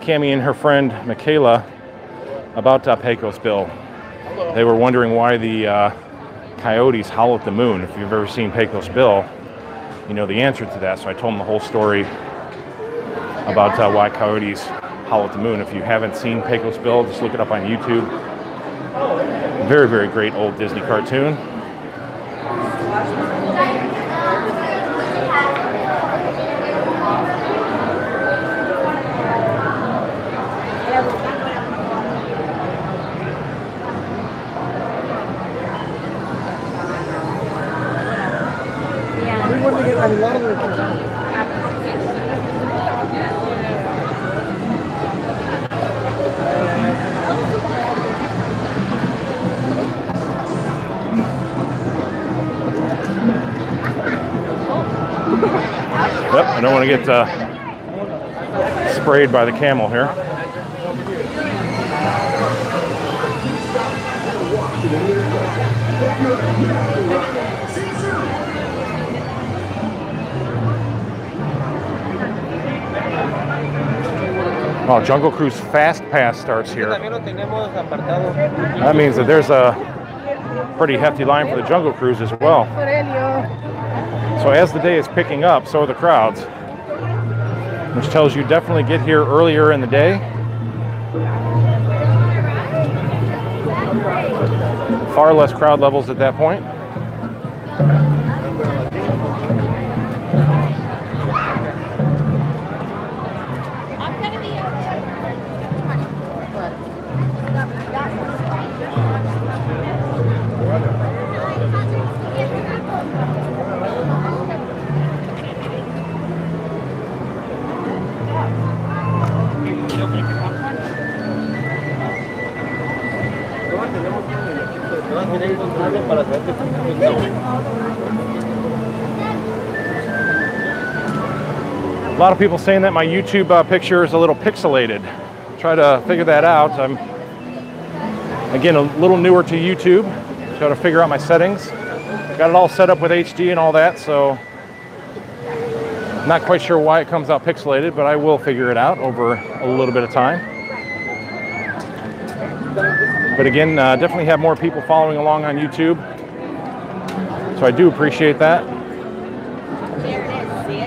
Cammie and her friend Michaela about Pecos Bill. They were wondering why the coyotes howl at the moon. If you've ever seen Pecos Bill, you know the answer to that. So I told them the whole story about why coyotes howl at the moon. If you haven't seen Pecos Bill, just look it up on YouTube. Very, very great old Disney cartoon. Yep, I don't want to get sprayed by the camel here. Oh, Jungle Cruise Fast Pass starts here. That means that there's a pretty hefty line for the Jungle Cruise as well. So as the day is picking up, so are the crowds, which tells you definitely get here earlier in the day. Far less crowd levels at that point. A lot of people saying that my YouTube picture is a little pixelated. Try to figure that out. I'm, again, a little newer to YouTube. Try to figure out my settings. Got it all set up with HD and all that, so not quite sure why it comes out pixelated, but I will figure it out over a little bit of time. But again, definitely have more people following along on YouTube, so I do appreciate that. There it is, see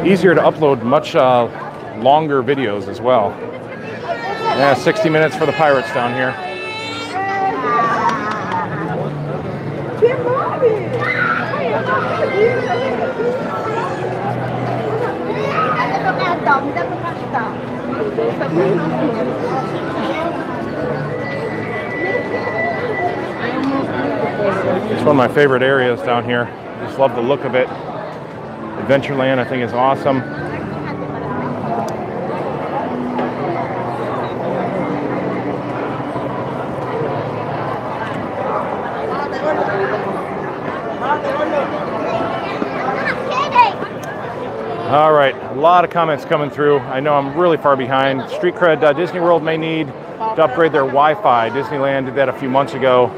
it? Easier to upload much longer videos as well. Yeah, 60 minutes for the pirates down here. It's one of my favorite areas down here. Just love the look of it. Adventureland, I think, is awesome. All right, a lot of comments coming through. I know I'm really far behind. Street cred, Disney World may need to upgrade their Wi-Fi. Disneyland did that a few months ago.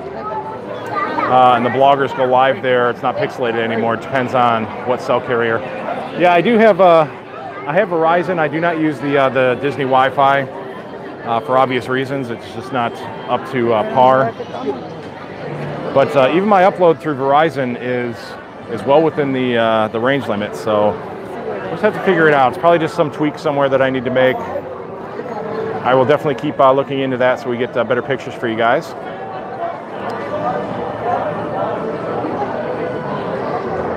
And the bloggers go live there. It's not pixelated anymore. It depends on what cell carrier. Yeah, I do have, I have Verizon. I do not use the Disney Wi-Fi for obvious reasons. It's just not up to par. But even my upload through Verizon is well within the range limit. So I just have to figure it out. It's probably just some tweak somewhere that I need to make. I will definitely keep looking into that so we get better pictures for you guys.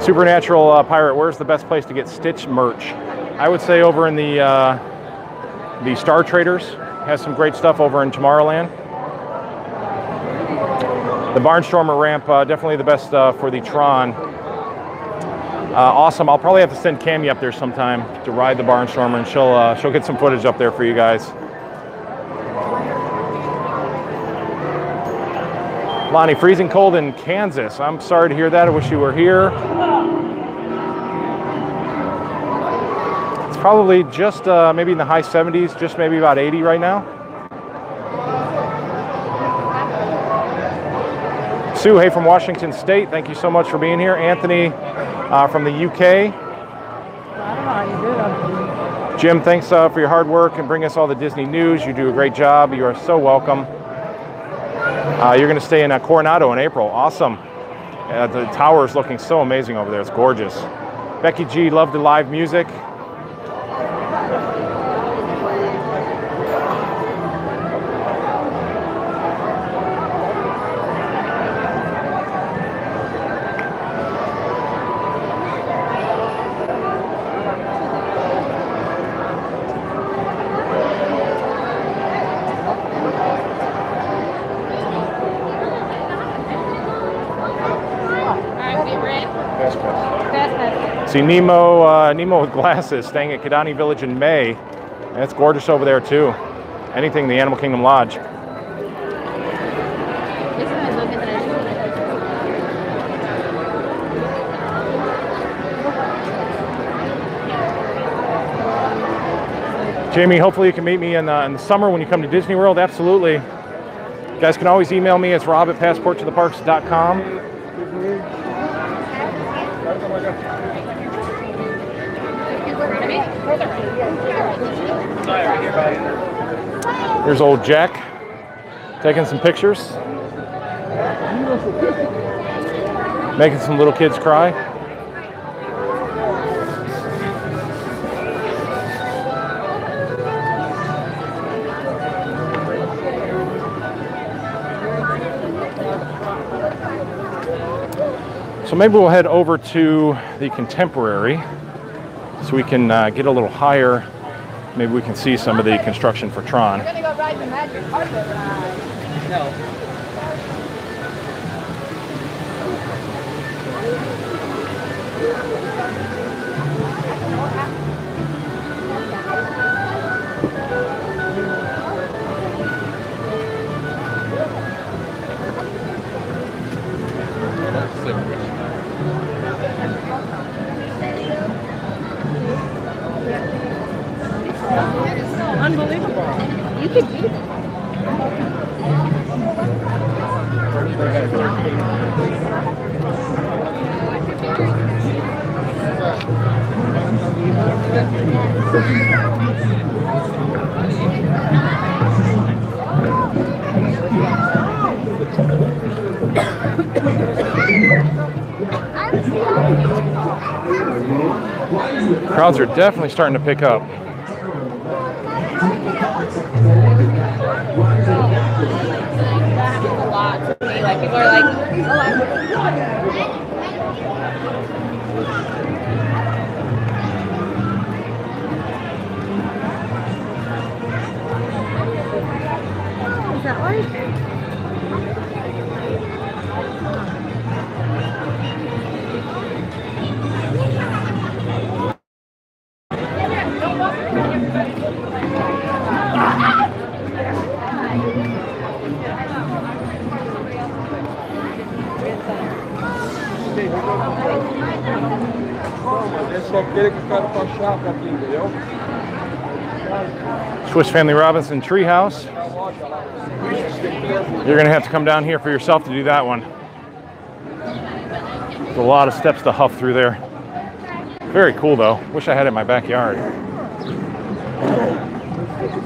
Supernatural Pirate, where's the best place to get Stitch merch? I would say over in the Star Traders. Has some great stuff over in Tomorrowland. The Barnstormer ramp, definitely the best for the Tron. Awesome. I'll probably have to send Cammie up there sometime to ride the Barnstormer, and she'll get some footage up there for you guys. Lonnie, freezing cold in Kansas. I'm sorry to hear that. I wish you were here. It's probably just maybe in the high 70s, just maybe about 80 right now. Sue, hey, from Washington State. Thank you so much for being here. Anthony from the UK. Jim, thanks for your hard work and bring us all the Disney news. You do a great job. You are so welcome. You're going to stay in Coronado in April. Awesome. The tower is looking so amazing over there. It's gorgeous. Becky G, love the live music. See Nemo with glasses staying at Kidani Village in May. And it's gorgeous over there too. Anything in the Animal Kingdom Lodge. Jamie, hopefully you can meet me in the summer when you come to Disney World. Absolutely. You guys can always email me. It's rob@passporttotheparks.com. Here's old Jack taking some pictures, making some little kids cry. So maybe we'll head over to the Contemporary so we can get a little higher. Maybe we can see some of the construction for Tron. We're gonna go ride the magic carpet ride. No. Crowds are definitely starting to pick up. A lot to me. Like people are like, is that one? Swiss Family Robinson Treehouse. You're going to have to come down here for yourself to do that one. There's a lot of steps to huff through there. Very cool though. Wish I had it in my backyard.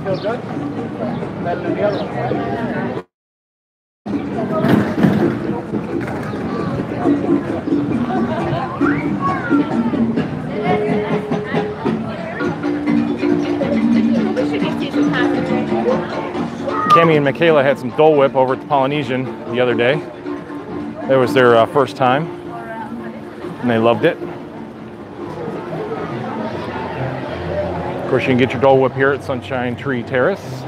Feel good? Better than the other one. Cammy and Michaela had some Dole Whip over at the Polynesian the other day. That was their first time, and they loved it. Of course, you can get your Dole Whip here at Sunshine Tree Terrace.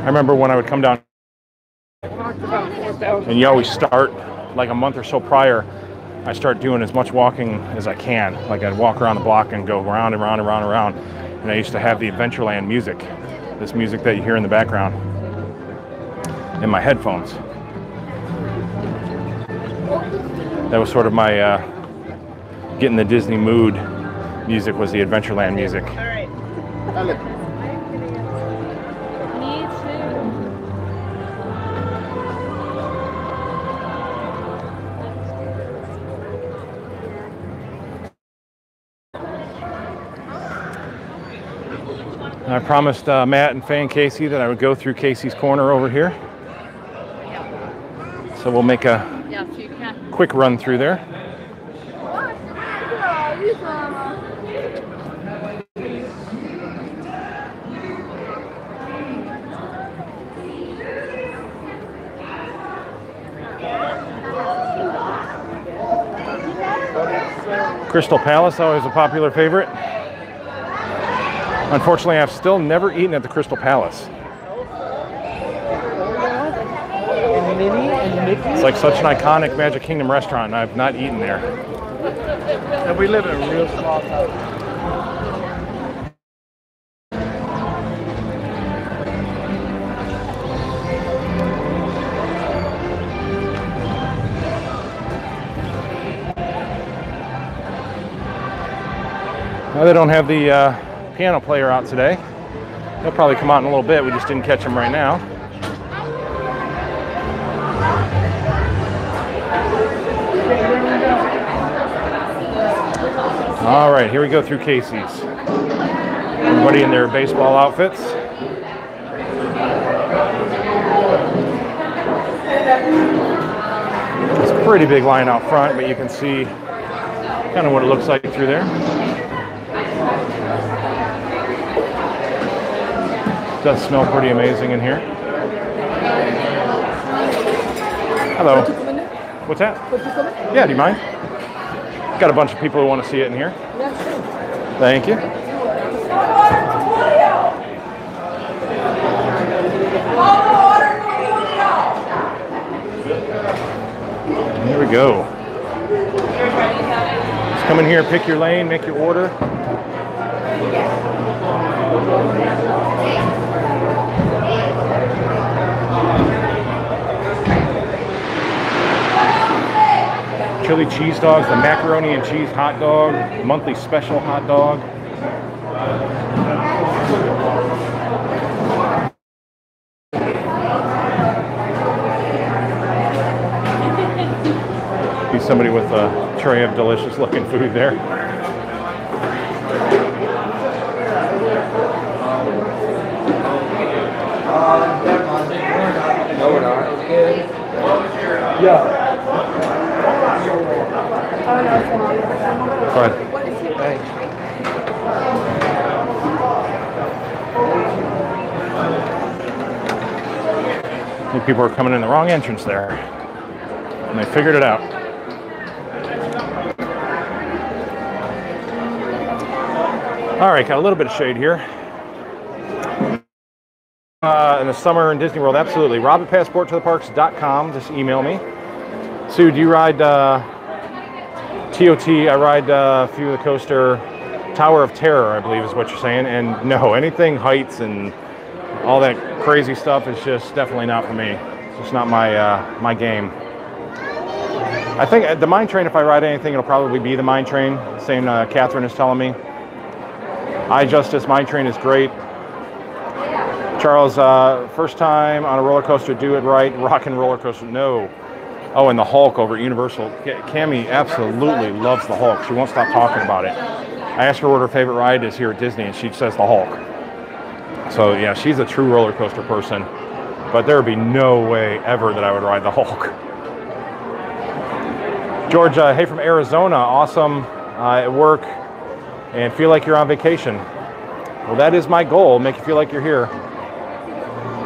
I remember when I would come down, and you always start like a month or so prior. I start doing as much walking as I can. Like I'd walk around the block and go round and round and round and round. And I used to have the Adventureland music, this music that you hear in the background, in my headphones. That was sort of my getting the Disney mood music, was the Adventureland music. I promised Matt and Faye and Casey that I would go through Casey's Corner over here. So we'll make a quick run through there. Crystal Palace, always a popular favorite. Unfortunately, I've still never eaten at the Crystal Palace. It's like such an iconic Magic Kingdom restaurant, and I've not eaten there. And we live in a real small town. Now they don't have the piano player out today. He'll probably come out in a little bit. We just didn't catch him right now. All right, here we go through Casey's. Everybody in their baseball outfits. It's a pretty big line out front, but you can see kind of what it looks like through there. It does smell pretty amazing in here. Hello. What's that? Yeah, do you mind? Got a bunch of people who want to see it in here. Thank you. Here we go. Just come in here, pick your lane, make your order. chili cheese dogs, the macaroni and cheese hot dog, monthly special hot dog. Be somebody with a tray of delicious looking food there. No, we're not. Yeah. Go ahead. Thanks. I think people are coming in the wrong entrance there. And they figured it out. All right, got a little bit of shade here. In the summer in Disney World, absolutely. Rob@passporttotheparks.com. Just email me. Sue, do you ride TOT? I ride a few of the coaster. Tower of Terror, I believe is what you're saying. And no, anything heights and all that crazy stuff is just definitely not for me. It's just not my game. I think the mine train, if I ride anything, it'll probably be the mine train. Same Catherine is telling me. iJustice mine train is great. Charles, first time on a roller coaster, do it right. Rockin' roller coaster, no. Oh, and the Hulk over at Universal. Cammie absolutely loves the Hulk. She won't stop talking about it. I asked her what her favorite ride is here at Disney, and she says the Hulk. So yeah, she's a true roller coaster person. But there would be no way ever that I would ride the Hulk. George, hey from Arizona, awesome at work and feel like you're on vacation. Well, that is my goal, make you feel like you're here.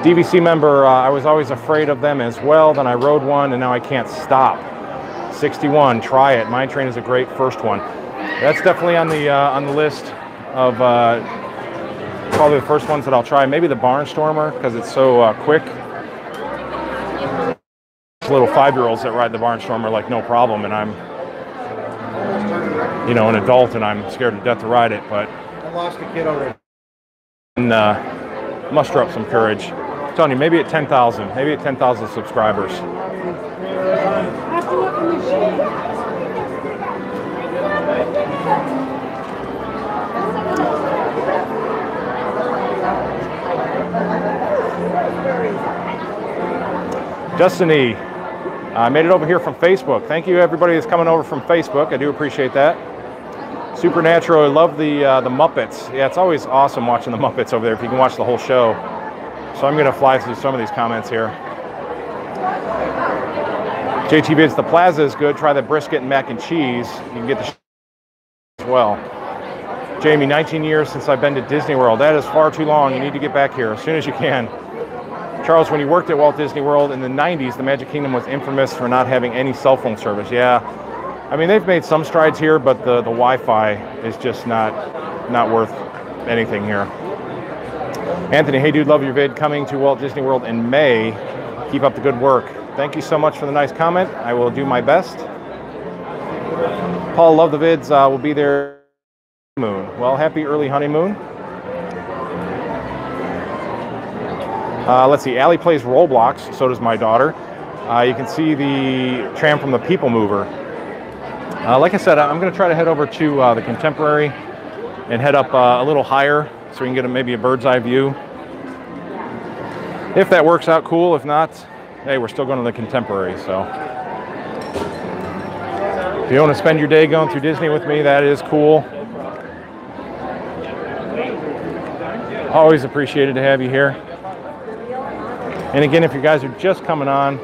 DVC member, I was always afraid of them as well. Then I rode one and now I can't stop. 61, try it. Mine train is a great first one. That's definitely on the list of probably the first ones that I'll try. Maybe the Barnstormer because it's so quick. Little 5-year-olds that ride the Barnstormer like no problem, and I'm, you know, an adult and I'm scared to death to ride it. But I lost a kid already. And muster up some courage. I'm telling you, maybe at 10,000, maybe at 10,000 subscribers. Destiny, I made it over here from Facebook. Thank you everybody that's coming over from Facebook. I do appreciate that. Supernatural, I love the Muppets. Yeah, it's always awesome watching the Muppets over there if you can watch the whole show. So I'm going to fly through some of these comments here. JT Bids, the Plaza is good. Try the brisket and mac and cheese. You can get the as well. Jamie, 19 years since I've been to Disney World. That is far too long. You need to get back here as soon as you can. Charles, when you worked at Walt Disney World in the 90s, the Magic Kingdom was infamous for not having any cell phone service. Yeah, I mean, they've made some strides here, but the Wi-Fi is just not worth anything here. Anthony, hey dude, love your vid. Coming to Walt Disney World in May. Keep up the good work. Thank you so much for the nice comment. I will do my best. Paul, love the vids. We'll be there. Moon. Well, happy early honeymoon. Let's see, Allie plays Roblox, so does my daughter. You can see the tram from the People Mover. Like I said, I'm going to try to head over to the Contemporary and head up a little higher so we can get maybe a bird's eye view. If that works out, cool. If not, hey, we're still going to the Contemporary. So if you want to spend your day going through Disney with me, that is cool. Always appreciated to have you here. And again, if you guys are just coming on,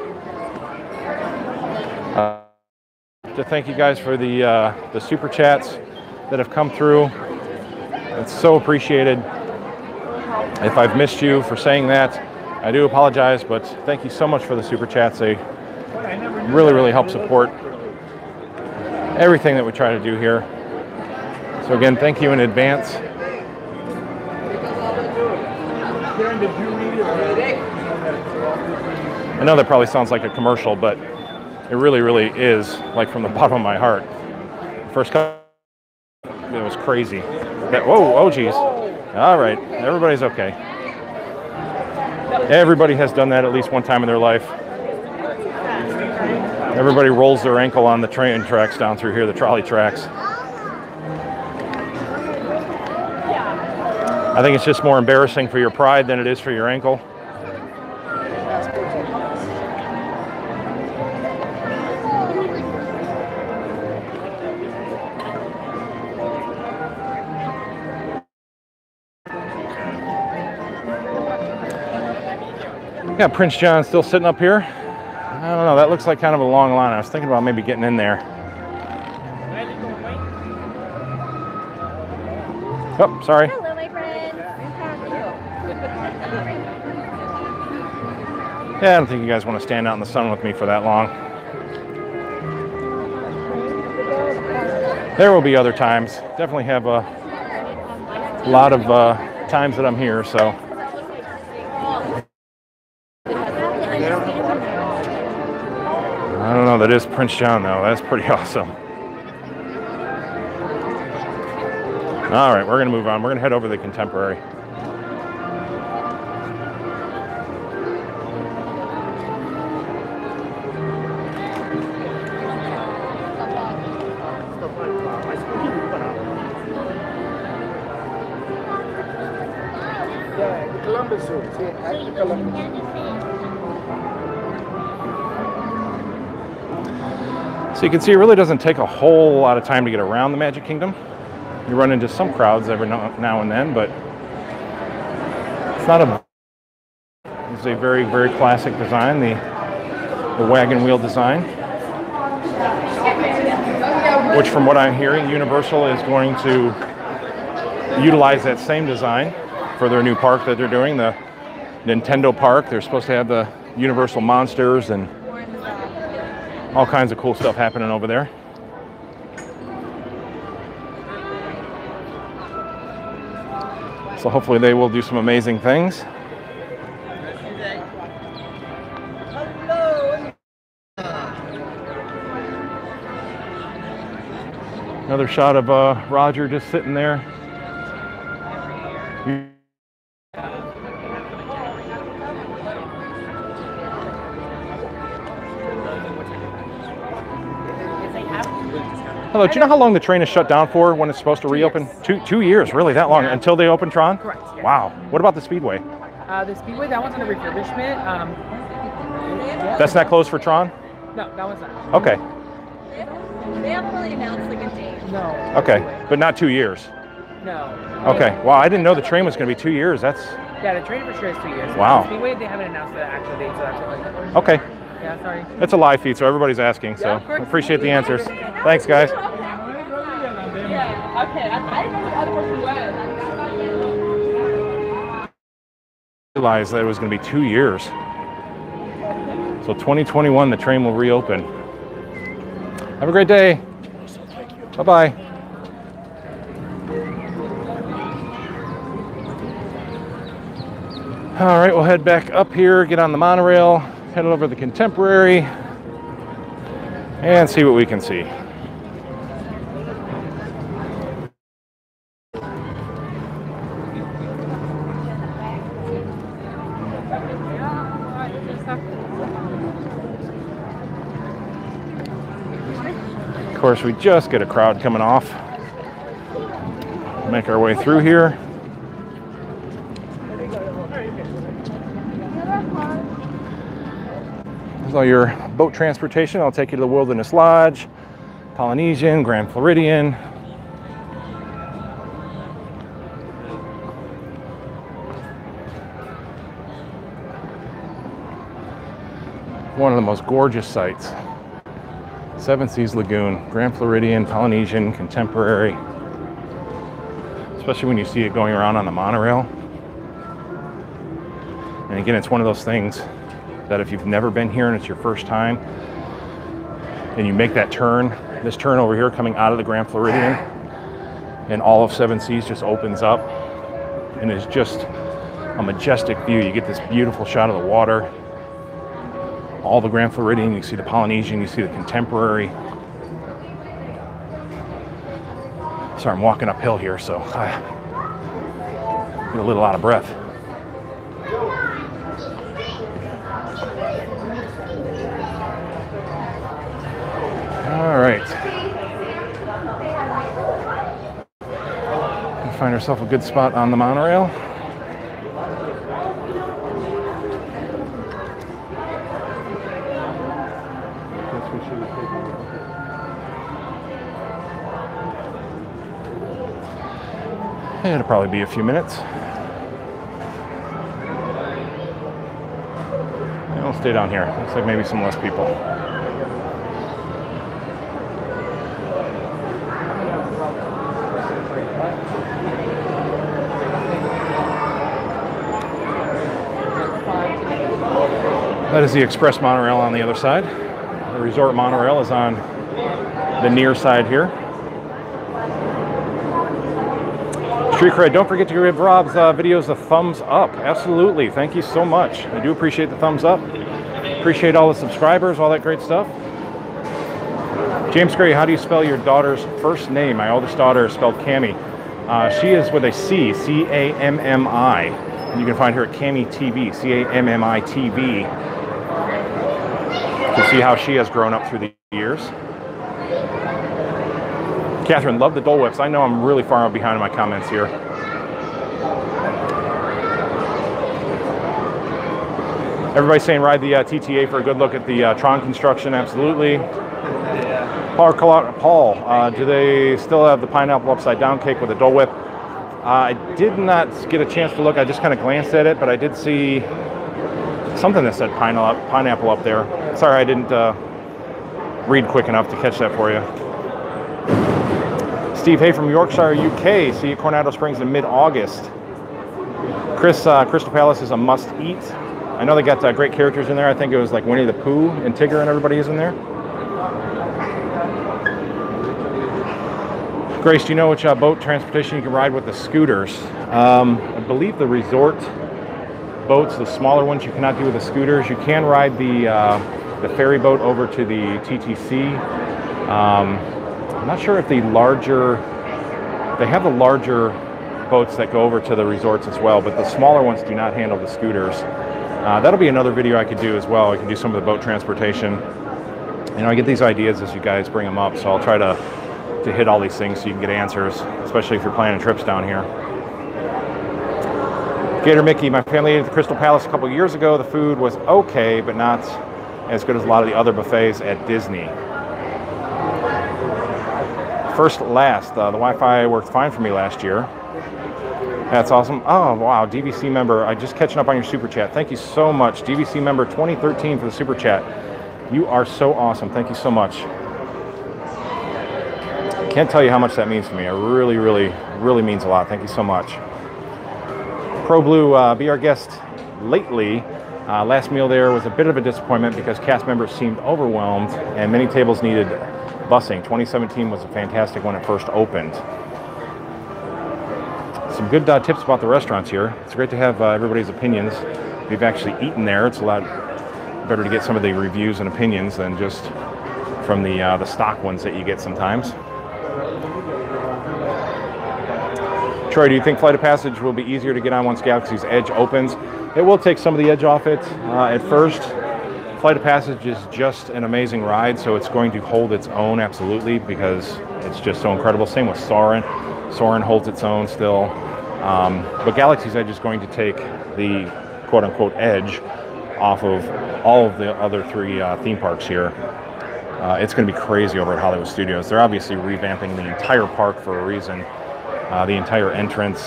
to thank you guys for the super chats that have come through. It's so appreciated. If I've missed you for saying that, I do apologize, but thank you so much for the super chats. They really, really help support everything that we try to do here. So again, thank you in advance. I know that probably sounds like a commercial, but it really, really is, like from the bottom of my heart. First cut, it was crazy. Whoa, oh geez. All right, everybody's okay. Everybody has done that at least one time in their life. Everybody rolls their ankle on the train tracks down through here, the trolley tracks. I think it's just more embarrassing for your pride than it is for your ankle. Yeah, Prince John still sitting up here. I don't know, that looks like kind of a long line. I was thinking about maybe getting in there. Oh, sorry. Hello, my friend. Yeah, I don't think you guys want to stand out in the sun with me for that long. There will be other times. Definitely have a lot of times that I'm here, so. I don't know, that is Prince John though. That's pretty awesome. All right, we're gonna move on. We're gonna head over to the Contemporary. Yeah, the Columbus Zoo. See, at the Columbus. So you can see it really doesn't take a whole lot of time to get around the Magic Kingdom. You run into some crowds every now and then, but it's not a. It's a very, very classic design, the wagon wheel design, which from what I'm hearing, Universal is going to utilize that same design for their new park that they're doing, the Nintendo Park. They're supposed to have the Universal monsters and all kinds of cool stuff happening over there. So hopefully they will do some amazing things. Another shot of Roger just sitting there. Hello, do you know how long the train is shut down for when it's supposed to reopen? 2 years, really that long, until they open Tron? Correct. Yes. Wow. What about the Speedway? The Speedway, that one's under refurbishment. That's not closed for Tron? No, that one's not. Okay. They haven't really announced like a date. No. Okay, but not 2 years. No. Okay. Wow, I didn't know the train was going to be 2 years. That's Yeah, the train for sure is 2 years. Wow. The Speedway, they haven't announced the actual date, so that's what. okay. Yeah, sorry. It's a live feed, so everybody's asking. So Yeah, of course. appreciate the answers. Thanks, guys. Yeah, okay. I didn't know the other person was. Realized that it was going to be 2 years. So 2021, the train will reopen. Have a great day. Bye-bye. All right, we'll head back up here, get on the monorail, head over to the Contemporary, and see what we can see. Of course, we just get a crowd coming off. Make our way through here. There's all your boat transportation. I'll take you to the Wilderness Lodge, Polynesian, Grand Floridian. One of the most gorgeous sights. Seven Seas Lagoon, Grand Floridian, Polynesian, Contemporary. Especially when you see it going around on the monorail. And again, it's one of those things that if you've never been here and it's your first time, and you make that turn, this turn over here coming out of the Grand Floridian, and all of Seven Seas just opens up, and it's just a majestic view. You get this beautiful shot of the water, all the Grand Floridian, you see the Polynesian, you see the Contemporary. Sorry, I'm walking uphill here, so I get a little out of breath. find ourselves a good spot on the monorail. It'll probably be a few minutes. And we'll stay down here. Looks like maybe some less people. That is the express monorail on the other side. The resort monorail is on the near side here. Street Cred, don't forget to give Rob's videos a thumbs up. Absolutely, thank you so much. I do appreciate the thumbs up. Appreciate all the subscribers, all that great stuff. James Gray, how do you spell your daughter's first name? My oldest daughter is spelled Cami. She is with a C, C-A-M-M-I. And you can find her at Cami TV, C-A-M-M-I TV. To see how she has grown up through the years. Catherine, love the Dole Whips. I know I'm really far behind in my comments here. Everybody's saying ride the TTA for a good look at the Tron construction. Absolutely. Paul, do they still have the pineapple upside down cake with a Dole Whip? I did not get a chance to look. I just kind of glanced at it, but I did see something that said pineapple up there. Sorry, I didn't read quick enough to catch that for you. Steve Hay from Yorkshire, UK. See you at Coronado Springs in mid-August. Chris, Crystal Palace is a must-eat. I know they got great characters in there. I think it was like Winnie the Pooh and Tigger and everybody is in there. Grace, do you know which boat transportation you can ride with the scooters? I believe the resort boats, the smaller ones, you cannot do with the scooters. You can ride the ferry boat over to the TTC. I'm not sure if they have the larger boats that go over to the resorts as well, but the smaller ones do not handle the scooters. That'll be another video I could do as well. I can do some of the boat transportation. You know, I get these ideas as you guys bring them up, so I'll try to hit all these things so you can get answers, especially if you're planning trips down here. Gator Mickey, my family ate at the Crystal Palace a couple years ago. The food was okay, but not as good as a lot of the other buffets at Disney. First last, the Wi-Fi worked fine for me last year. That's awesome. Oh, wow, DVC member. I'm just catching up on your super chat. Thank you so much. DVC member 2013 for the super chat. You are so awesome. Thank you so much. Can't tell you how much that means to me. It really, really, really means a lot. Thank you so much. Pro Blue, be our guest lately. Last meal there was a bit of a disappointment because cast members seemed overwhelmed and many tables needed busing. 2017 was a fantastic when it first opened. Some good tips about the restaurants here. It's great to have everybody's opinions. If you've actually eaten there, it's a lot better to get some of the reviews and opinions than just from the stock ones that you get sometimes. Troy, do you think Flight of Passage will be easier to get on once Galaxy's Edge opens? It will take some of the edge off it at first. Flight of Passage is just an amazing ride, so it's going to hold its own, absolutely, because it's just so incredible. Same with Soarin'. Soarin' holds its own still. But Galaxy's Edge is going to take the quote-unquote edge off of all of the other three theme parks here. It's going to be crazy over at Hollywood Studios. They're obviously revamping the entire park for a reason. The entire entrance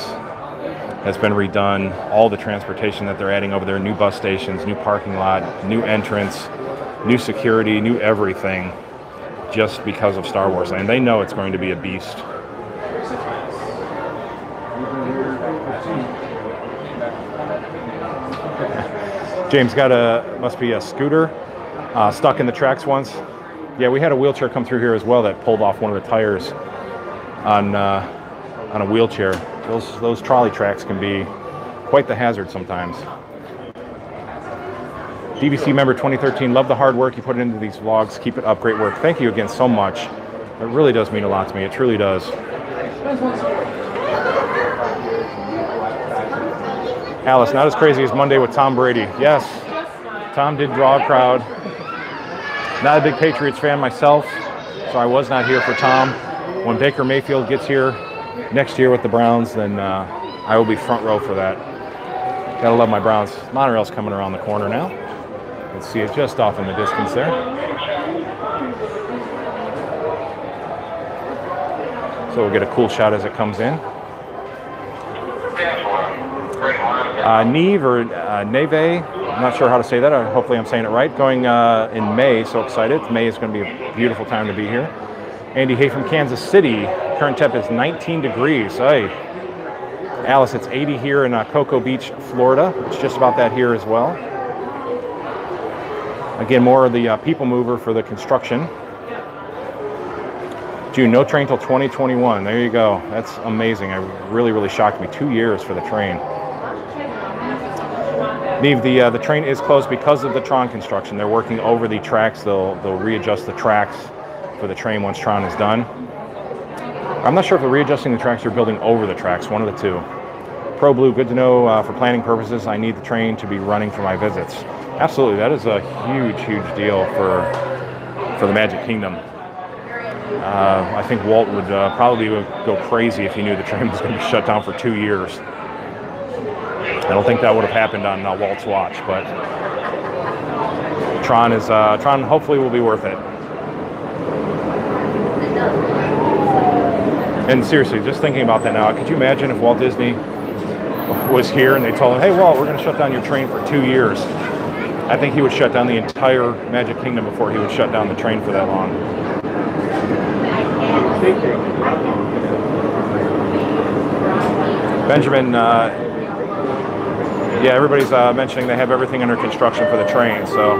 has been redone. All the transportation that they're adding over there, new bus stations, new parking lot, new entrance, new security, new everything, just because of Star Wars Land. They know it's going to be a beast. James must be a scooter stuck in the tracks once. Yeah, we had a wheelchair come through here as well that pulled off one of the tires on a wheelchair. Those trolley tracks can be quite the hazard sometimes. DVC member 2013, love the hard work you put into these vlogs. Keep it up, great work. Thank you again so much. It really does mean a lot to me. It truly does. Alice, not as crazy as Monday with Tom Brady. Yes, Tom did draw a crowd. Not a big Patriots fan myself, so I was not here for Tom. When Baker Mayfield gets here, next year with the Browns, then I will be front row for that. Gotta love my Browns. Monorail's coming around the corner now. Let's see it just off in the distance there. So we'll get a cool shot as it comes in. Neve or Neve, I'm not sure how to say that. Hopefully I'm saying it right. Going in May, so excited. May is going to be a beautiful time to be here. Andy Hay from Kansas City. Current temp is 19 degrees. Hey. Alice, it's 80 here in Cocoa Beach, Florida. It's just about that here as well. Again, more of the people mover for the construction. June, no train till 2021. There you go. That's amazing. It really shocked me. 2 years for the train. Neve, the train is closed because of the Tron construction. They're working over the tracks. They'll readjust the tracks for the train once Tron is done. I'm not sure if they're readjusting the tracks or building over the tracks, one of the two. Pro Blue, good to know for planning purposes. I need the train to be running for my visits. Absolutely, that is a huge deal for the Magic Kingdom. I think Walt would probably go crazy if he knew the train was going to be shut down for 2 years. I don't think that would have happened on Walt's watch, but Tron hopefully will be worth it. And seriously, just thinking about that now, could you imagine if Walt Disney was here and they told him, hey Walt, we're going to shut down your train for 2 years. I think he would shut down the entire Magic Kingdom before he would shut down the train for that long. Benjamin, yeah, everybody's mentioning they have everything under construction for the train, so.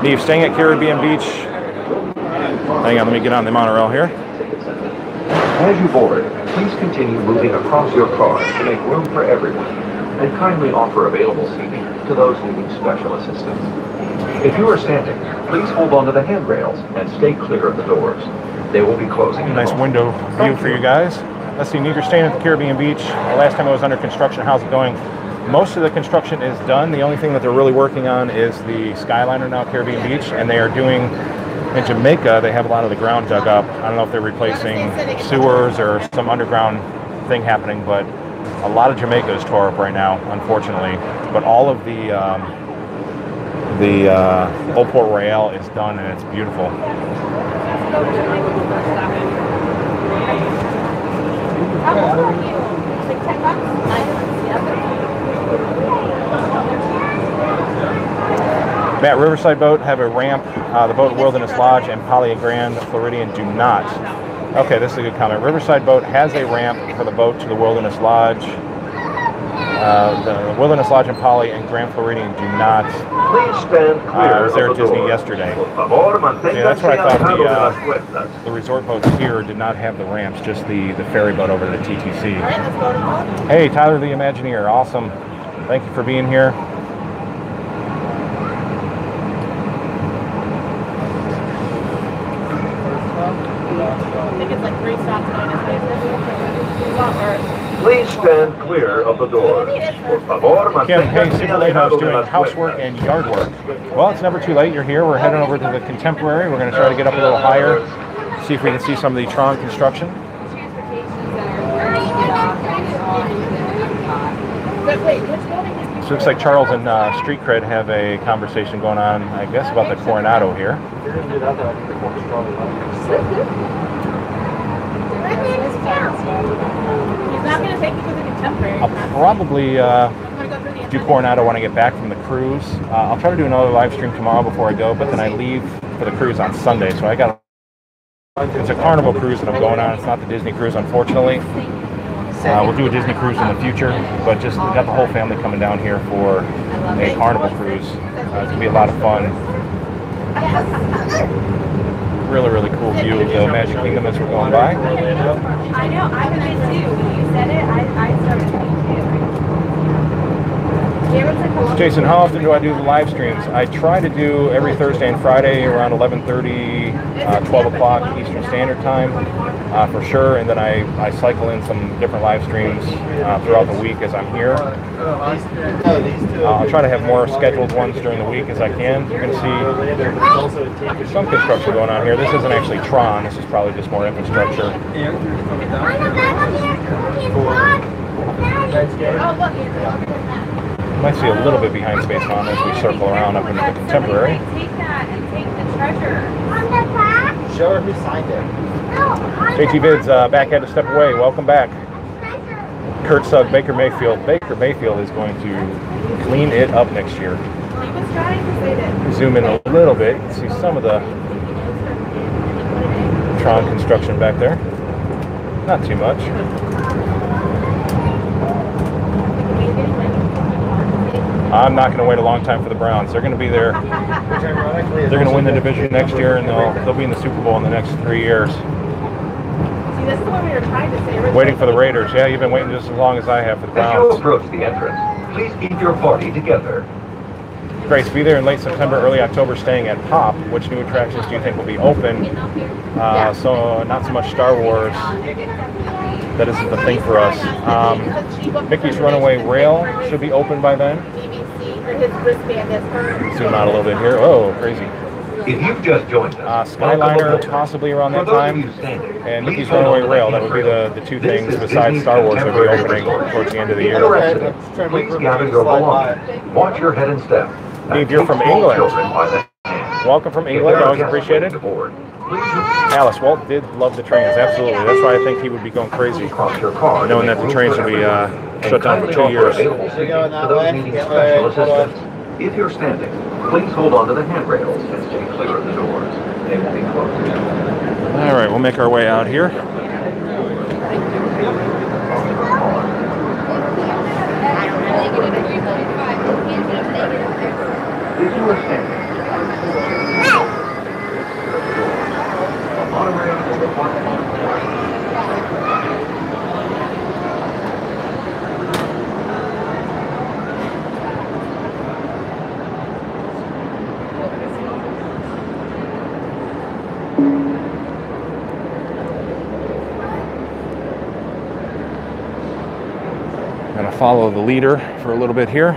Neve, staying at Caribbean Beach. Hang on, let me get on the monorail here. As you board, please continue moving across your cars to make room for everyone, and kindly offer available seating to those needing special assistance. If you are standing, please hold on to the handrails and stay clear of the doors. They will be closing in a nice moment. window view for you guys. Let's see, Neve, you're staying at the Caribbean Beach. The last time it was under construction, how's it going? Most of the construction is done. The only thing that they're really working on is the Skyliner now at Caribbean Beach, and they are doing, in Jamaica, they have a lot of the ground dug up. I don't know if they're replacing sewers or some underground thing happening, but a lot of Jamaica is tore up right now, unfortunately. But all of the Old Port Royale is done, and it's beautiful. Matt, Riverside Boat have a ramp. The boat Wilderness Lodge and Poly and Grand Floridian do not. Okay, this is a good comment. Riverside Boat has a ramp for the boat to the Wilderness Lodge. The Wilderness Lodge and Poly and Grand Floridian do not. Please stand clear. I was there at Disney yesterday. Yeah, that's what I thought. The resort boats here did not have the ramps, just the ferry boat over to the TTC. Hey, Tyler the Imagineer, awesome. Thank you for being here. Please stand clear of the doors. Kim, hey, Super Late House doing housework and yard work. Well, it's never too late. You're here. We're heading over to the Contemporary. We're going to try to get up a little higher, see if we can see some of the Tron construction. So it looks like Charles and Street Cred have a conversation going on, I guess, about the Coronado here. He's not going to take you to the Contemporary. I'll probably do Coronado when I get back from the cruise. I'll try to do another live stream tomorrow before I go, but then I leave for the cruise on Sunday, so it's a Carnival cruise that I'm going on. It's not the Disney cruise, unfortunately. We'll do a Disney cruise in the future, but just got the whole family coming down here for a Carnival cruise. It's going to be a lot of fun. Really cool view of the Magic Kingdom as we're going by. I know, I was too. When you said it, I started thinking too. Jason, how often do I do the live streams? I try to do every Thursday and Friday around 11:30, 12 o'clock Eastern Standard Time, for sure. And then I cycle in some different live streams throughout the week as I'm here. I'll try to have more scheduled ones during the week as I can. You're going to see some construction going on here. This isn't actually Tron. This is probably just more infrastructure. You might see a little bit behind Space Mountain as we circle around up into the Contemporary. Take that and take the treasure. Show her who signed it. JT Vids, back had to step away. Welcome back. Kurt Sugg, Baker Mayfield. Baker Mayfield is going to clean it up next year. He was trying to say that. Zoom in a little bit. You can see some of the Tron construction back there. Not too much. I'm not going to wait a long time for the Browns. They're going to be there. They're going to win the division next year, and they'll be in the Super Bowl in the next 3 years. See, this is what we were trying to say. Waiting for the Raiders. Yeah, you've been waiting just as long as I have for the As you Browns. approach the entrance, please keep your party together. Grace, be there in late September, early October, staying at Pop. Which new attractions do you think will be open? So not so much Star Wars. That isn't the thing for us. Mickey's Runaway Rail should be open by then. Zoom out a little bit here. Oh, crazy. If you've just joined us, Skyliner possibly around that time, and Mickey's Runaway Rail. That would be the two things besides Star Wars that will be opening towards the end of the year. Please gather your belongings. Watch your head and step. If you're from England, welcome from England. Always appreciated. Alice, Walt did love the trains. Absolutely. That's why I think he would be going crazy, knowing that the trains will be shut down for 2 years. If you're standing, please hold on to the handrails and stay clear of the doors. They will be closed. All right, we'll make our way out here. If you are standing, Monorail is the Gonna follow the leader for a little bit here.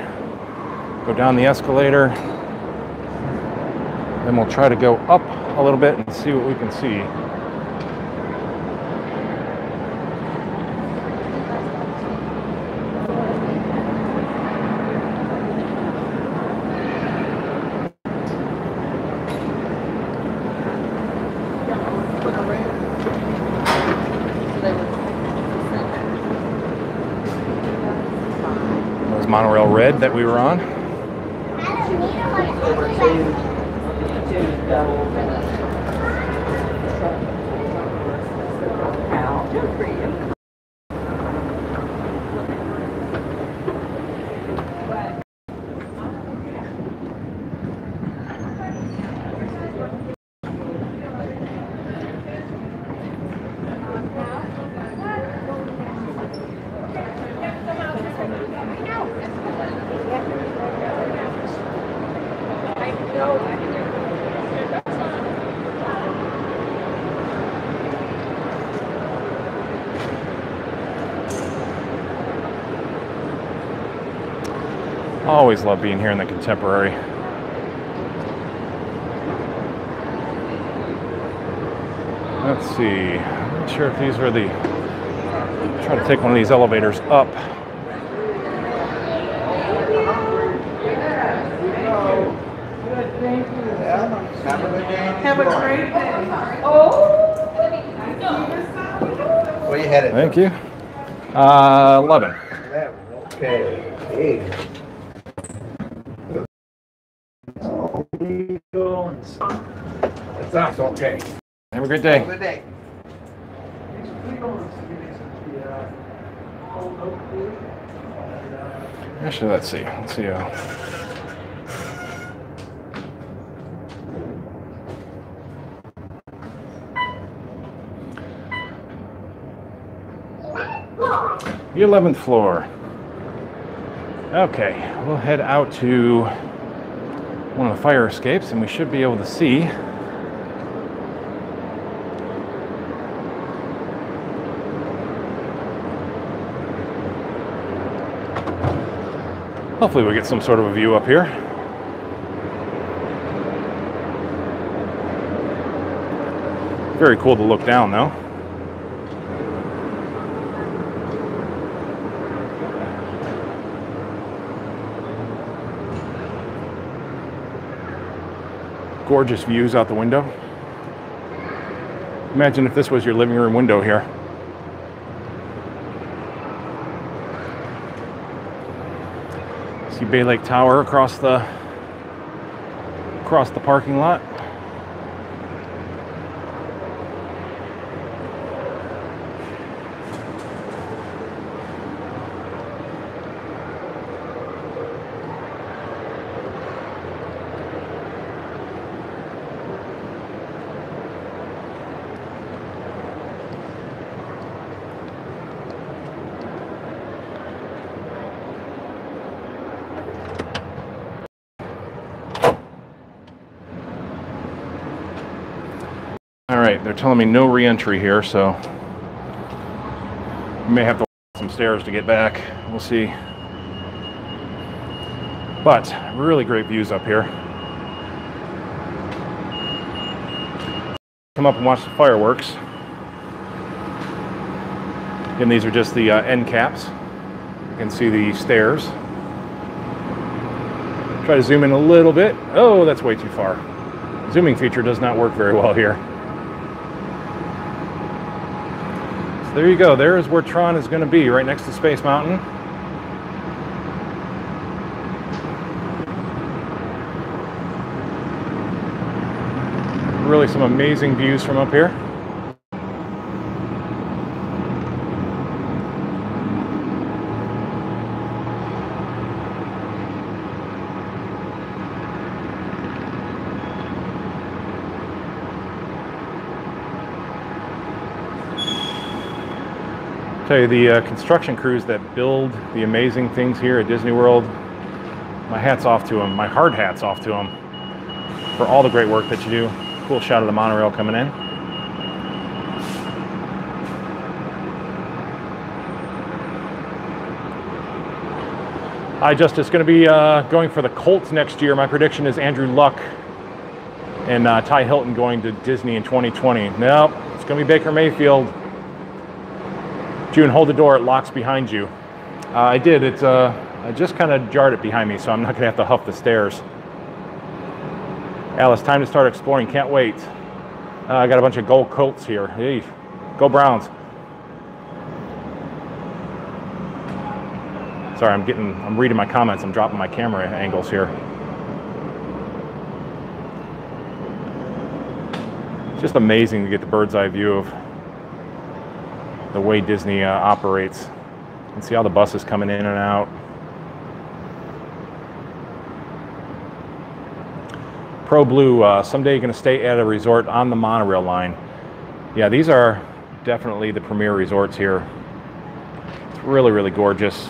Go down the escalator. Then we'll try to go up a little bit and see what we can see. That was Monorail Red that we were on. Always love being here in the Contemporary. Let's see. I'm not sure if these were the... Try to take one of these elevators up. Have a great day. Where you headed? Thank you. 11. Okay. Hey. That's okay. Have a great day. Good day. Actually, let's see. Let's see. The 11th floor. Okay, we'll head out to one of the fire escapes and we should be able to see. Hopefully we get some sort of a view up here. Very cool to look down though. Gorgeous views out the window. Imagine if this was your living room window here. See Bay Lake Tower across the parking lot. Alright, they're telling me no re-entry here, so we may have to walk some stairs to get back. We'll see. But really great views up here. Come up and watch the fireworks. Again, these are just the end caps. You can see the stairs. Try to zoom in a little bit. Oh, that's way too far. Zooming feature does not work very well here. There you go. There is where Tron is going to be, right next to Space Mountain. Really some amazing views from up here. Tell you, the construction crews that build the amazing things here at Disney World, my hat's off to them, my hard hat's off to them for all the great work that you do. Cool shot of the monorail coming in. It's going to be going for the Colts next year. My prediction is Andrew Luck and Ty Hilton going to Disney in 2020. Nope, it's going to be Baker Mayfield. June, hold the door, it locks behind you. I did, I just kind of jarred it behind me, so I'm not gonna have to huff the stairs. Alice, time to start exploring, can't wait. I got a bunch of gold Colts here. Hey, go Browns. Sorry, I'm reading my comments, I'm dropping my camera angles here. It's just amazing to get the bird's eye view of the way Disney operates. You can see all the buses coming in and out. Pro Blue, someday you're going to stay at a resort on the monorail line. Yeah, these are definitely the premier resorts here. It's really, really gorgeous.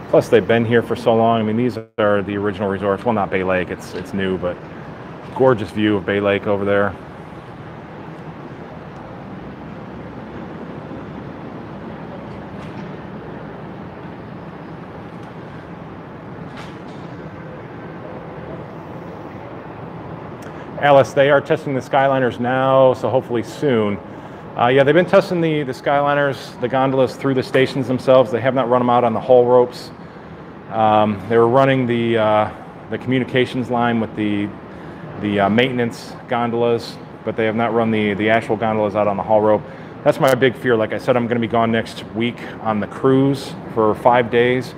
Plus, they've been here for so long. I mean, these are the original resorts. Well, not Bay Lake, it's new, but gorgeous view of Bay Lake over there. Alice, they are testing the Skyliners now, so hopefully soon. Yeah, they've been testing the Skyliners, the gondolas through the stations themselves. They have not run them out on the haul ropes. They were running the communications line with the maintenance gondolas, but they have not run the actual gondolas out on the haul rope. That's my big fear. Like I said, I'm going to be gone next week on the cruise for 5 days,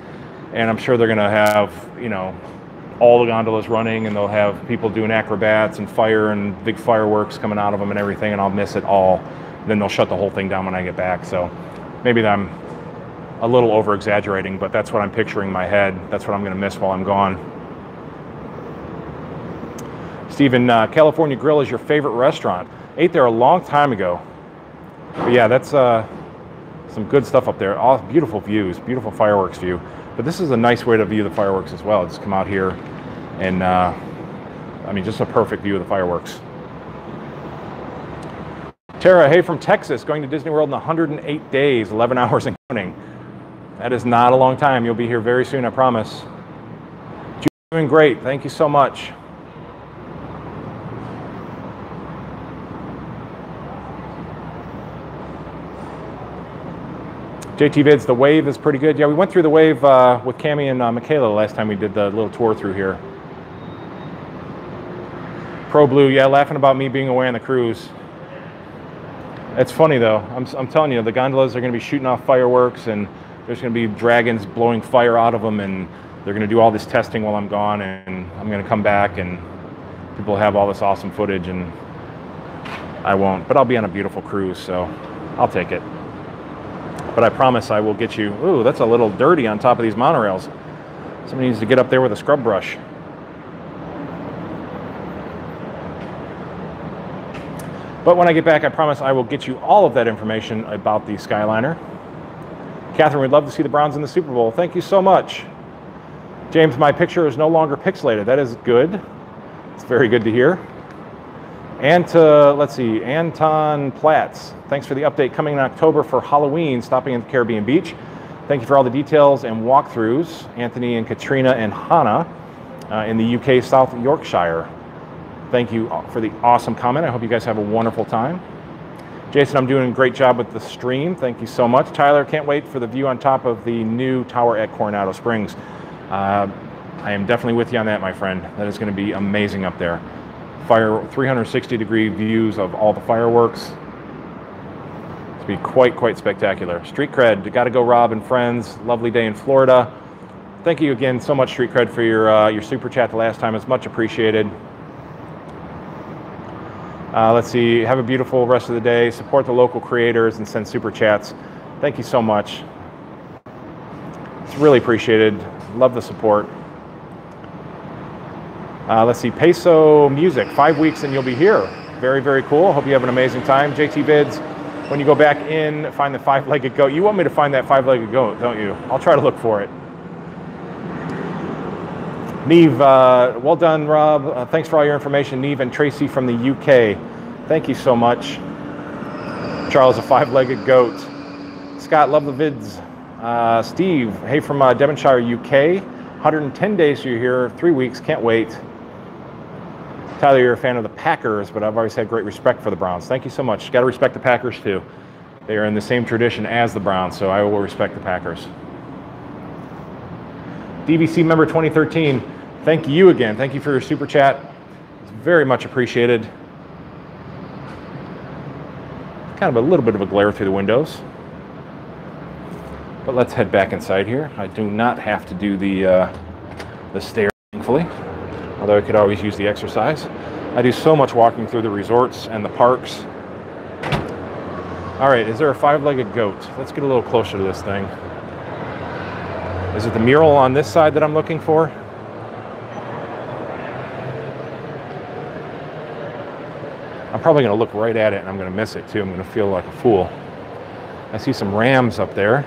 and I'm sure they're going to have, you know, all the gondolas running, and they'll have people doing acrobats and fire and big fireworks coming out of them and everything, and I'll miss it all. Then they'll shut the whole thing down when I get back. So maybe I'm a little over exaggerating, but that's what I'm picturing in my head. That's what I'm going to miss while I'm gone. Stephen, California Grill is your favorite restaurant. Ate there a long time ago. But yeah, that's some good stuff up there. All beautiful views, beautiful fireworks view. But this is a nice way to view the fireworks as well. Just come out here and, I mean, just a perfect view of the fireworks. Tara, hey, from Texas, going to Disney World in 108 days, 11 hours and counting. That is not a long time. You'll be here very soon, I promise. Doing great. Thank you so much. JT Vids, the wave is pretty good. Yeah, we went through the wave with Cammie and Michaela last time we did the little tour through here. Pro Blue, yeah, laughing about me being away on the cruise. It's funny though. I'm telling you, the gondolas are going to be shooting off fireworks, and there's going to be dragons blowing fire out of them, and they're going to do all this testing while I'm gone, and I'm going to come back, and people have all this awesome footage, and I won't. But I'll be on a beautiful cruise, so I'll take it. But I promise I will get you. Ooh, that's a little dirty on top of these monorails. Somebody needs to get up there with a scrub brush. But when I get back, I promise I will get you all of that information about the Skyliner. Catherine, we'd love to see the Browns in the Super Bowl. Thank you so much. James, my picture is no longer pixelated. That is good. It's very good to hear. And to, let's see, Anton Platts. Thanks for the update coming in October for Halloween, stopping at the Caribbean Beach. Thank you for all the details and walkthroughs. Anthony and Katrina and Hannah in the UK, South Yorkshire. Thank you for the awesome comment. I hope you guys have a wonderful time. Jason, I'm doing a great job with the stream. Thank you so much. Tyler, can't wait for the view on top of the new tower at Coronado Springs. I am definitely with you on that, my friend. That is going to be amazing up there. 360-degree views of all the fireworks. It's going to be quite spectacular. Street Cred, got to go Rob and friends. Lovely day in Florida. Thank you again so much, Street Cred, for your super chat the last time. It's much appreciated. Let's see, have a beautiful rest of the day. Support the local creators and send super chats. Thank you so much. It's really appreciated. Love the support. Let's see, Peso Music, 5 weeks and you'll be here. Very cool. Hope you have an amazing time. JT Vids, when you go back in, find the five-legged goat. You want me to find that five-legged goat, don't you? I'll try to look for it. Neve, well done, Rob. Thanks for all your information. Neve and Tracy from the UK. Thank you so much. Charles, a five-legged goat. Scott, love the vids. Steve, hey, from Devonshire, UK. 110 days you're here, 3 weeks, can't wait. Tyler, you're a fan of the Packers, but I've always had great respect for the Browns. Thank you so much. Got to respect the Packers too. They are in the same tradition as the Browns, so I will respect the Packers. DVC member 2013, thank you again. Thank you for your super chat. It's very much appreciated. Kind of a little bit of a glare through the windows. But let's head back inside here. I do not have to do the stairs, thankfully. Although I could always use the exercise. I do so much walking through the resorts and the parks. All right, is there a five-legged goat? Let's get a little closer to this thing. Is it the mural on this side that I'm looking for? I'm probably going to look right at it and I'm going to miss it too. I'm going to feel like a fool. I see some rams up there.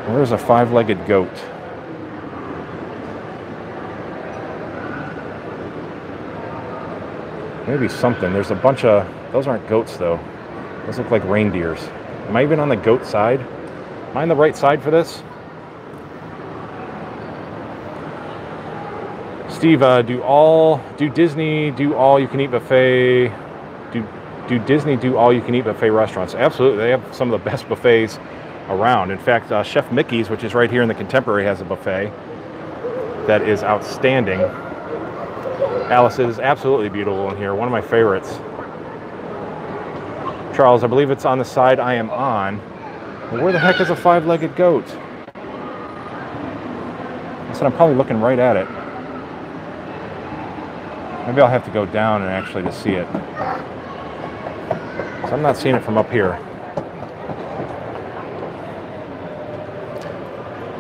Where's a five-legged goat? Maybe something. There's a bunch of... Those aren't goats, though. Those look like reindeers. Am I even on the goat side? Am I on the right side for this? Steve, do Disney do all-you-can-eat buffet? Do Disney do all-you-can-eat buffet restaurants? Absolutely. They have some of the best buffets around. In fact, Chef Mickey's, which is right here in the Contemporary, has a buffet that is outstanding. Alice, is absolutely beautiful in here. One of my favorites. Charles, I believe it's on the side I am on. Well, where the heck is a five-legged goat? I said I'm probably looking right at it. Maybe I'll have to go down and actually to see it. So I'm not seeing it from up here.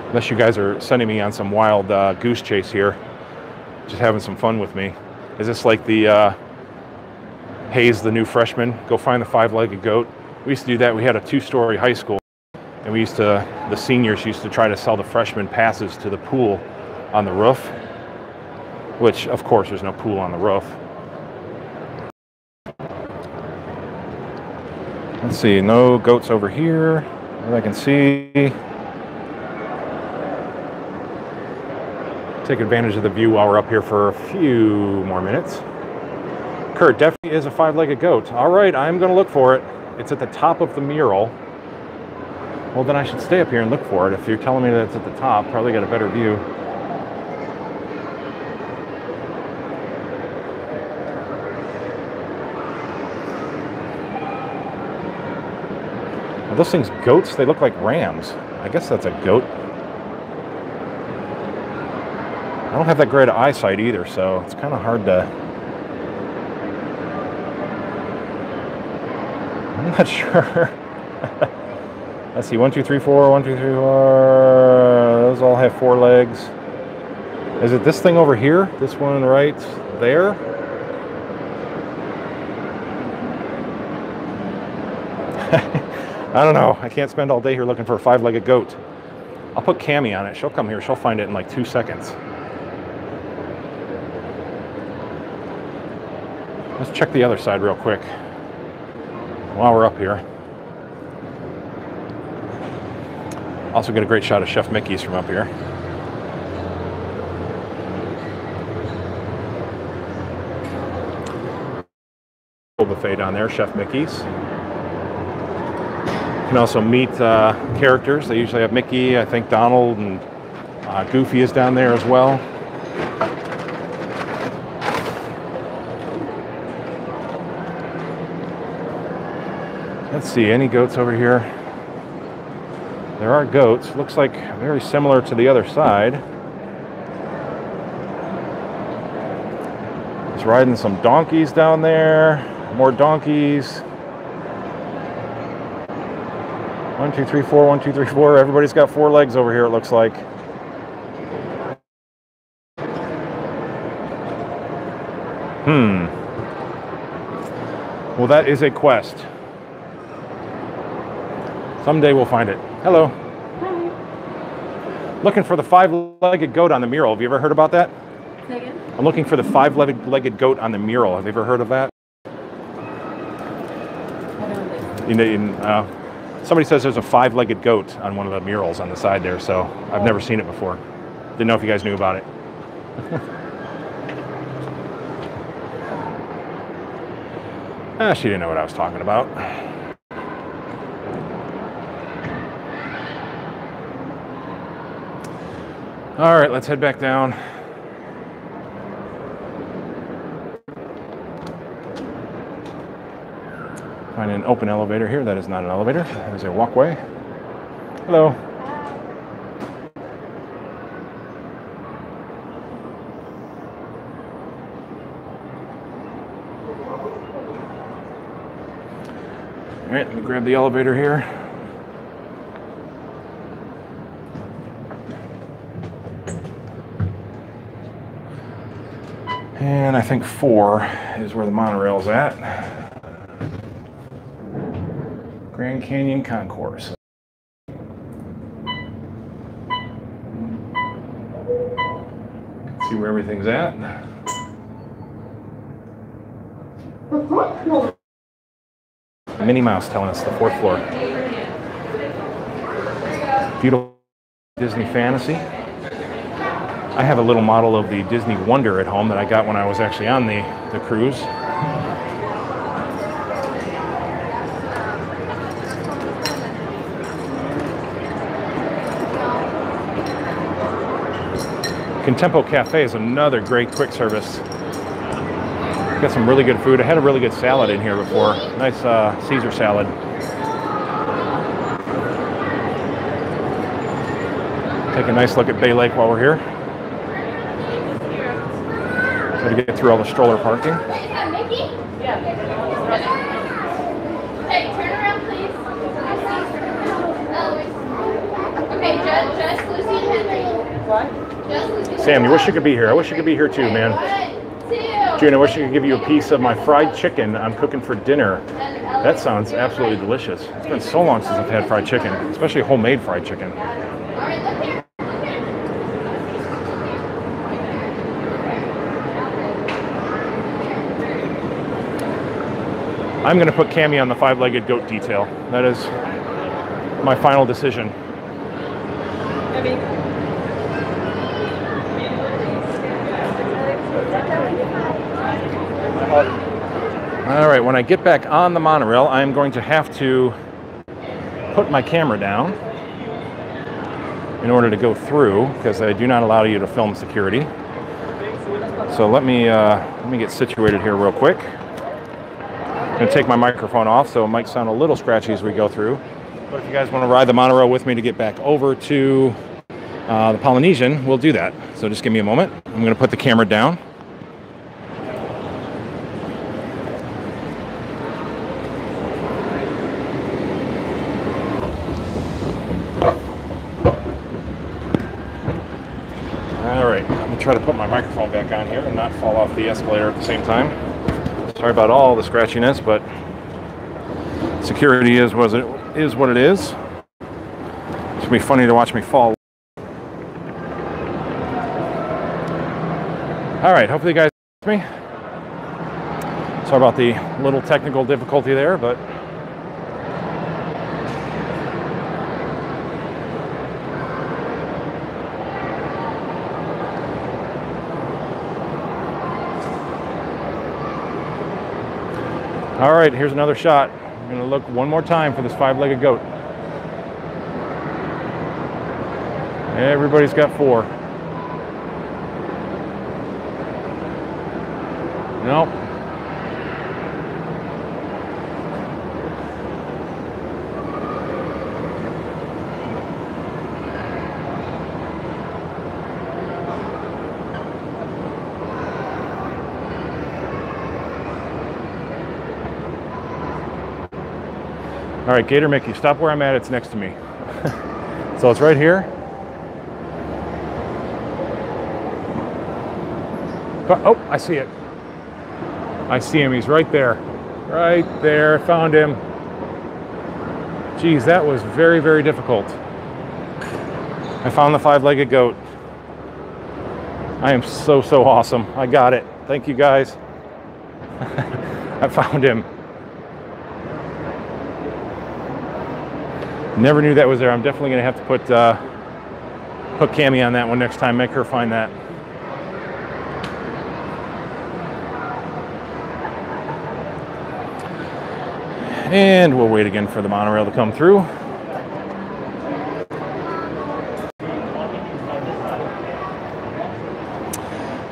Unless you guys are sending me on some wild goose chase here. Just having some fun with me. Is this like the haze the new freshmen, go find the five-legged goat. We used to do that. We had a two-story high school, and the seniors used to try to sell the freshmen passes to the pool on the roof, which, of course, there's no pool on the roof. Let's see, no goats over here that I can see. Take advantage of the view while we're up here for a few more minutes. Kurt, definitely is a five-legged goat. All right, I'm going to look for it. It's at the top of the mural. Well, then I should stay up here and look for it. If you're telling me that it's at the top, probably got a better view. Are those things goats? They look like rams. I guess that's a goat. I don't have that great eyesight either, so it's kind of hard to... I'm not sure. Let's see, 1, 2, 3, 4, 1, 2, 3, 4. Those all have 4 legs. Is it this thing over here? This one right there? I don't know. I can't spend all day here looking for a five-legged goat. I'll put Cammie on it. She'll come here. She'll find it in like 2 seconds. Let's check the other side real quick while we're up here. Also get a great shot of Chef Mickey's from up here. Buffet down there, Chef Mickey's. You can also meet characters. They usually have Mickey, I think Donald and Goofy is down there as well. Let's see, any goats over here? There are goats. Looks like very similar to the other side. Just riding some donkeys down there. More donkeys. 1, 2, 3, 4, 1, 2, 3, 4. Everybody's got 4 legs over here, it looks like. Well, that is a quest. Someday we'll find it. Hello. Hi. Looking for the five-legged goat on the mural. Have you ever heard about that? Say again? I'm looking for the five-legged goat on the mural. Have you ever heard of that? Somebody says there's a five-legged goat on one of the murals on the side there, so I've never seen it before. Didn't know if you guys knew about it. She didn't know what I was talking about. All right, let's head back down. Find an open elevator here. That is not an elevator. That is a walkway. Hello. All right, let me grab the elevator here. And I think 4 is where the monorail's at. Grand Canyon Concourse. See where everything's at. Minnie Mouse telling us the 4th floor. Beautiful Disney Fantasy. I have a little model of the Disney Wonder at home that I got when I was actually on the cruise. Contempo Cafe is another great quick service. Got some really good food. I had a really good salad in here before. Nice Caesar salad. Take a nice look at Bay Lake while we're here. Got to get through all the stroller parking. Mickey? Yeah. Hey, turn around, please. Okay, just Lucy and Henry. What? Just Lucy. Sam, you wish you could be here. I wish you could be here too, man. 1, 2. June, I wish I could give you a piece of my fried chicken I'm cooking for dinner. That sounds absolutely delicious. It's been so long since I've had fried chicken, especially homemade fried chicken. I'm going to put Cammy on the 5-legged goat detail. That is my final decision. All right, when I get back on the monorail, I'm going to have to put my camera down in order to go through, because they do not allow you to film security. So let me get situated here real quick. I'm going to take my microphone off, so it might sound a little scratchy as we go through. But if you guys want to ride the monorail with me to get back over to the Polynesian, we'll do that. So just give me a moment. I'm going to put the camera down. All right, I'm going to try to put my microphone back on here and not fall off the escalator at the same time. Sorry about all the scratchiness, but security is what it is. It's going to be funny to watch me fall. All right, hopefully you guys with me. Sorry about the little technical difficulty there, but all right, here's another shot. I'm going to look one more time for this 5-legged goat. Everybody's got 4. Nope. All right, Gator Mickey, stop where I'm at. It's next to me. So it's right here. Oh, I see it. I see him. He's right there. Right there. Found him. Geez, that was very, very difficult. I found the 5-legged goat. I am so awesome. I got it. Thank you, guys. I found him. Never knew that was there. I'm definitely going to have to put Cammy on that one next time. Make her find that. And we'll wait again for the monorail to come through.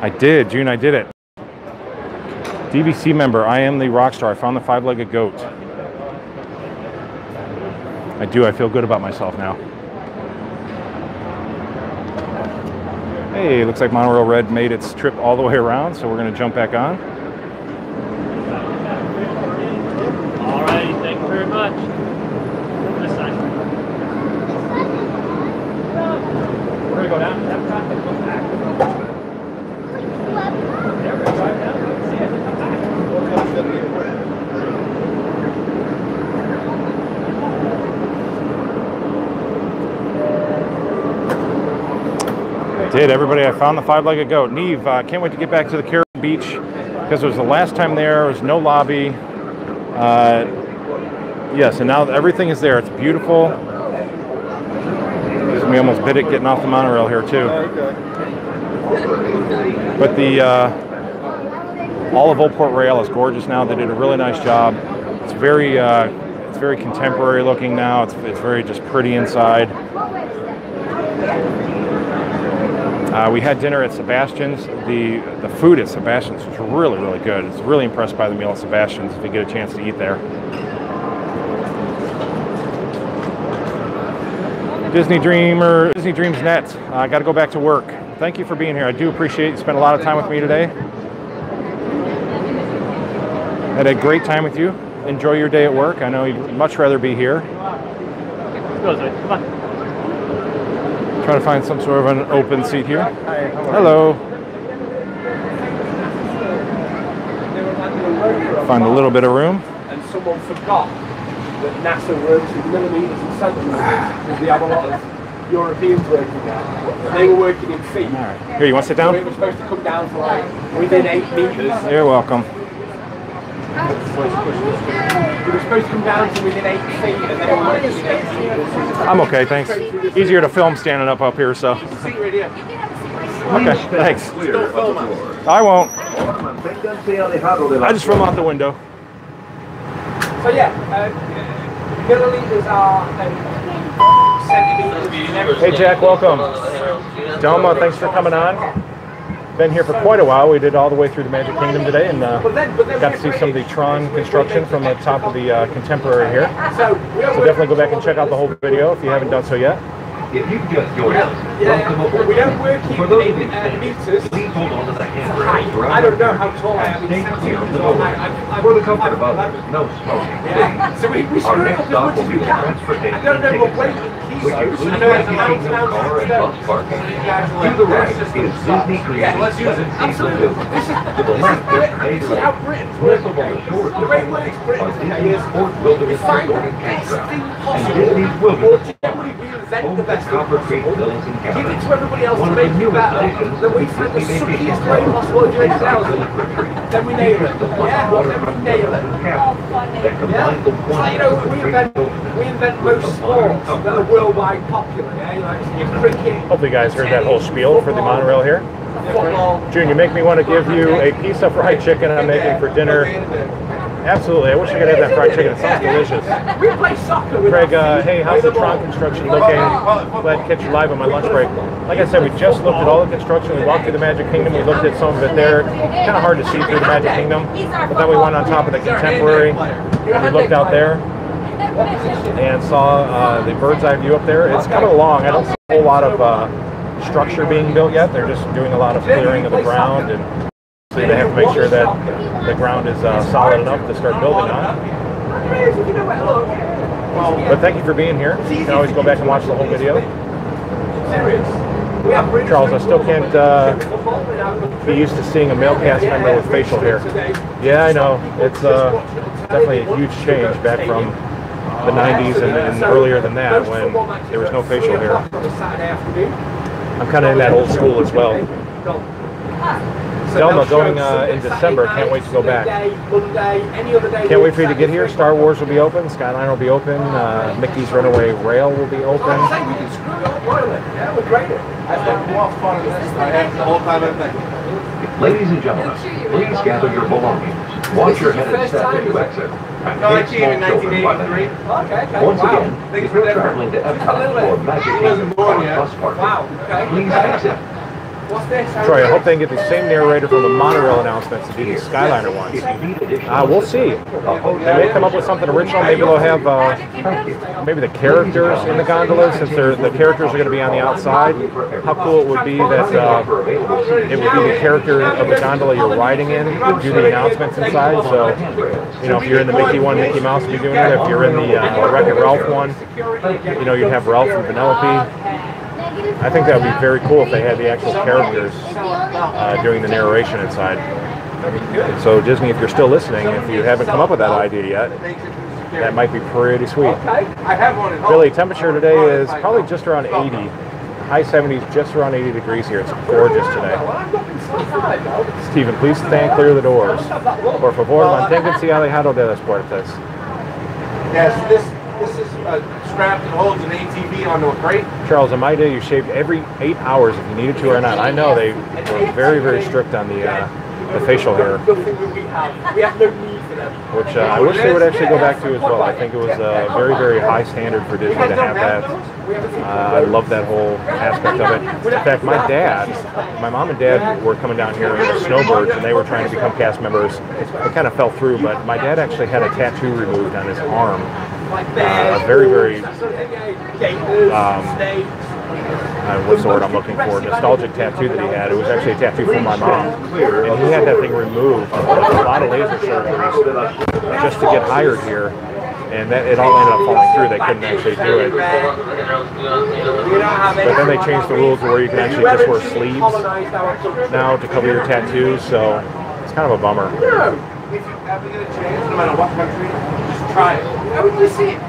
I did, June, I did it. DVC member, I am the rock star. I found the 5-legged goat. I do, I feel good about myself now. Hey, looks like Monorail Red made its trip all the way around, so we're going to jump back on. All right, thank you very much. This side. We're going to go down to that track and come back. There, we're going to drive down. See it, come back. Did everybody? I found the 5-legged goat. Neve, can't wait to get back to the Caribbean Beach because it was the last time there. There was no lobby. Yes, and now everything is there. It's beautiful. We almost bit it getting off the monorail here too. But the all of Old Port Royal is gorgeous now. They did a really nice job. It's very contemporary looking now. It's very just pretty inside. We had dinner at Sebastian's. The food at Sebastian's was really, really good. I was really impressed by the meal at Sebastian's if you get a chance to eat there. Disney Dreams Net. I got to go back to work. Thank you for being here. I do appreciate you spent a lot of time with me today. Had a great time with you. Enjoy your day at work. I know you'd much rather be here. Come on. Trying to find some sort of an open seat here. Hello. Find a little bit of room. And someone forgot that NASA works in millimeters and centimeters because we have a lot of Europeans working there. They were working in feet. All right. Here, you want to sit down? We were supposed to come down to like within 8 meters. You're welcome. We were supposed to come down to within 8 feet and they were working in 8 meters. I'm okay, thanks. Easier to film standing up here, so. Okay, thanks. I won't. I just film out the window. So yeah, milliliters are centimeters. Hey Jack, welcome. Delma, thanks for coming on. Been here for quite a while. We did all the way through the Magic Kingdom today and got to see some of the Tron construction from the top of the Contemporary here. So definitely go back and check out the whole video if you haven't done so yet. If you've just joined us, welcome aboard. We don't work in For those of you meters. please hold on to the handrail. I don't know how tall I am. Stay clear of the doorway. For the comfort of others, no smoking. So we Our screw next up as stop much will as be we the can. transportation I don't know and what ticket weight center, keys which are. includes I know it's Magic Kingdom car and bus parking. To the right is Disney created 17 lagoons. To the left is Major See how Britain's Nestled working. on the shores The of way it Lake works, are Britain's Disney's Fort Wilderness Resort and Campground and Disney's Wilderness Resort. Home to Copper Creek Villas and Give it Cabins. to everybody else One to of the make it newest better. stations Then we is find the Disney suckiest Vacation way Club. possible during the thousand. Then we nail it. The Yeah, then we nail it. that combine the So, you know, we invent most sports that are worldwide popular. Yeah, like your cricket, Hopefully you guys heard that whole spiel for the monorail here. football. June, you make me want to give you a piece of fried chicken I'm making for dinner. Absolutely. I wish I could have that fried chicken. It sounds delicious. We play soccer with Craig, our feet. hey, how's the Tron construction looking? Glad to catch you live on my lunch break. Like I said, we just looked at all the construction. We walked through the Magic Kingdom. We looked at some of it there. Kind of hard to see through the Magic Kingdom. But then we went on top of the Contemporary. We looked out there and saw the bird's eye view up there. It's coming along. I don't see a whole lot of structure being built yet. They're just doing a lot of clearing of the ground, and so they have to make sure that the ground is solid enough to start building on. But thank you for being here. You can always go back and watch the whole video. Charles, I still can't be used to seeing a male cast member with facial hair. Yeah, I know. It's definitely a huge change back from the 90s and earlier than that when there was no facial hair. I'm kind of in that old school as well. Delma, going in December, can't wait to go back. Can't wait for you to get here. Star Wars will be open, Skyline will be open, Mickey's Runaway Rail will be open. Ladies and gentlemen, please gather your belongings. Watch your head and step as you exit. Once again, if you're traveling to Epcot or Magic Kingdom car bus parking, please exit. Troy, I hope they can get the same narrator from the monorail announcements to do the Skyliner ones. We'll see. They may come up with something original. Maybe they'll have maybe the characters in the gondolas, since the characters are going to be on the outside. How cool it would be that it would be the character of the gondola you're riding in do the announcements inside. So, you know, if you're in the Mickey one, Mickey Mouse will be doing it. If you're in the Wreck-It Ralph one, you know, you'd have Ralph and Penelope. I think that would be very cool if they had the actual characters doing the narration inside. So Disney, if you're still listening, if you haven't come up with that idea yet, that might be pretty sweet. Really, temperature today is probably just around 80. High 70s, just around 80 degrees here. It's gorgeous today. Stephen, please stand clear of the doors. Por favor, manténganse alejado de las puertas. Yes, this is strapped and holds an ATV onto a crate. Charles, in my day, you shaved every 8 hours if you needed to or not. I know they were very, very strict on the facial hair, which I wish they would actually go back to as well. I think it was a very, very high standard for Disney to have that. I love that whole aspect of it. In fact, my mom and dad were coming down here in the snowbirds, and they were trying to become cast members. It kind of fell through, but my dad actually had a tattoo removed on his arm. A very, very, what's the word I'm looking for, nostalgic tattoo that he had. It was actually a tattoo from my mom. And he had that thing removed, a lot of laser surgeries, just to get hired here. And that it all ended up falling through. They couldn't actually do it. But then they changed the rules where you can actually just wear sleeves now to cover your tattoos, so it's kind of a bummer. if you ever get a chance, no matter what country, just try it. How would you see it?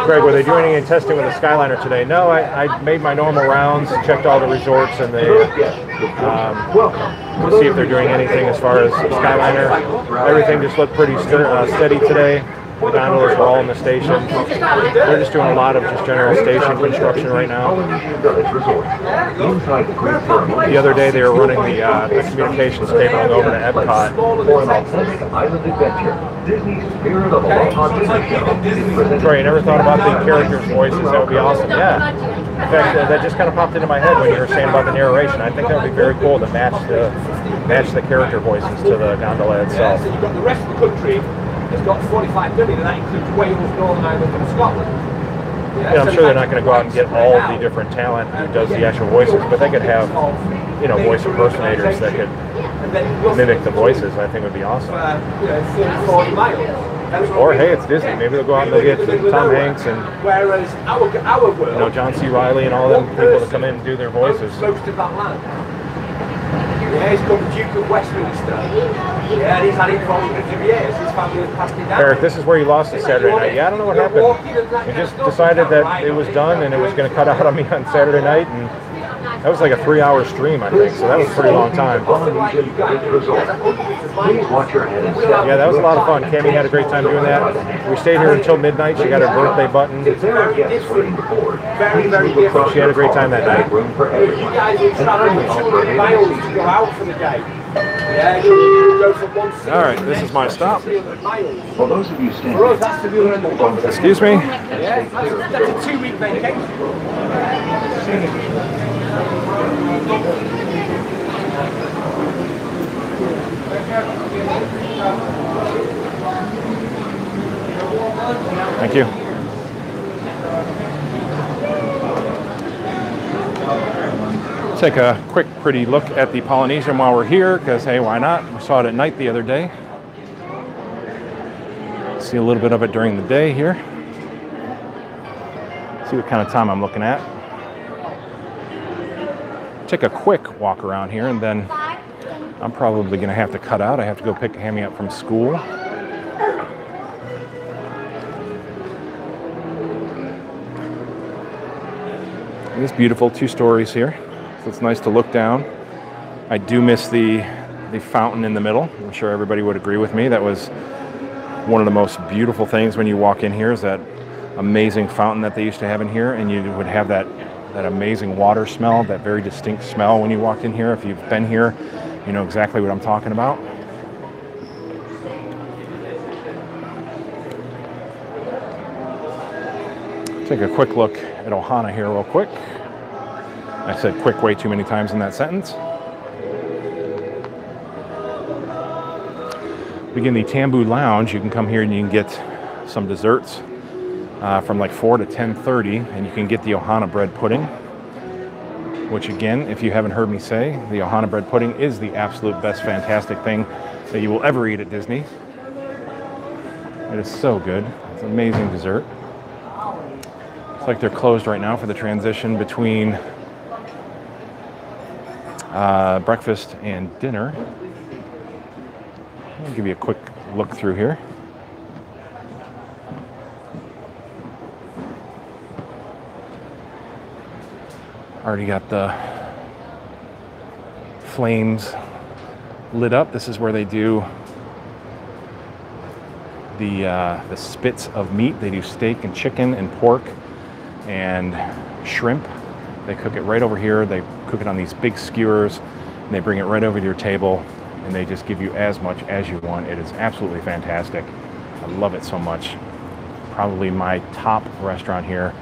Greg, were they doing any testing with the Skyliner today? No, I made my normal rounds, checked all the resorts, and they see if they're doing anything as far as Skyliner. Everything just looked pretty steady today. The gondolas were all in the station. They're just doing a lot of just general station construction right now. The other day they were running the communications cabling over to Epcot. For an authentic island adventure, Disney's Spirit of Aloha Disney Show. Troy, you never thought about the characters' voices? That would be awesome. Yeah. In fact, that just kind of popped into my head when you were saying about the narration. I think that would be very cool to match the character voices to the gondola itself. So you've got the rest of the country. It's got 45 billion, and that includes Wales, Northern Ireland, and Scotland. Yeah, I'm sure they're not going to go out and get all the different talent who does the actual voices, but they could have, you know, voice impersonators that could mimic the voices. I think would be awesome. 40 miles. Or hey, it's Disney. Maybe they'll go out and they'll get Tom Hanks and whereas our world, John C. Reilly and all them people to come in and do their voices. Most of that land. Yeah, he's called the Duke of Westminster. Yeah, he's had it for hundreds of years. His family has passed it down. Eric, this is where you lost it Saturday night. Yeah, I don't know what happened. We just decided that it was done and it was going to cut out on me on Saturday night, and that was like a 3-hour stream, I think, so that was a pretty long time. Yeah, that was a lot of fun. Cammie had a great time doing that. We stayed here until midnight. She got her birthday button. She had a great time that night. You guys will travel 200 miles to go out for the day. Yeah, you go from one city. All right, this is my stop. For those of you standing, For us, that's to do in the Excuse me? Yeah, that's a 2-week vacation. Thank you. Take a quick, pretty look at the Polynesian while we're here, because hey, why not? We saw it at night the other day. See a little bit of it during the day here. See what kind of time I'm looking at. Take a quick walk around here, and then I'm probably going to have to cut out. I have to go pick Hammy up from school. It is beautiful, 2 stories here, so it's nice to look down. I do miss the fountain in the middle. I'm sure everybody would agree with me. That was one of the most beautiful things when you walk in here, is that amazing fountain that they used to have in here, and you would have that amazing water smell, that very distinct smell when you walked in here. If you've been here, you know exactly what I'm talking about. Take a quick look at Ohana here real quick. I said quick way too many times in that sentence. Begin the Tambu Lounge. You can come here and you can get some desserts from like 4 to 10:30, and you can get the Ohana bread pudding, which again, if you haven't heard me say, the Ohana bread pudding is the absolute best fantastic thing that you will ever eat at Disney. It is so good. It's an amazing dessert. It's like they're closed right now for the transition between breakfast and dinner. I'll give you a quick look through here. Already got the flames lit up. This is where they do the spits of meat. They do steak and chicken and pork and shrimp. They cook it right over here. They cook it on these big skewers, and they bring it right over to your table, and they just give you as much as you want. It is absolutely fantastic. I love it so much. Probably my top restaurant here.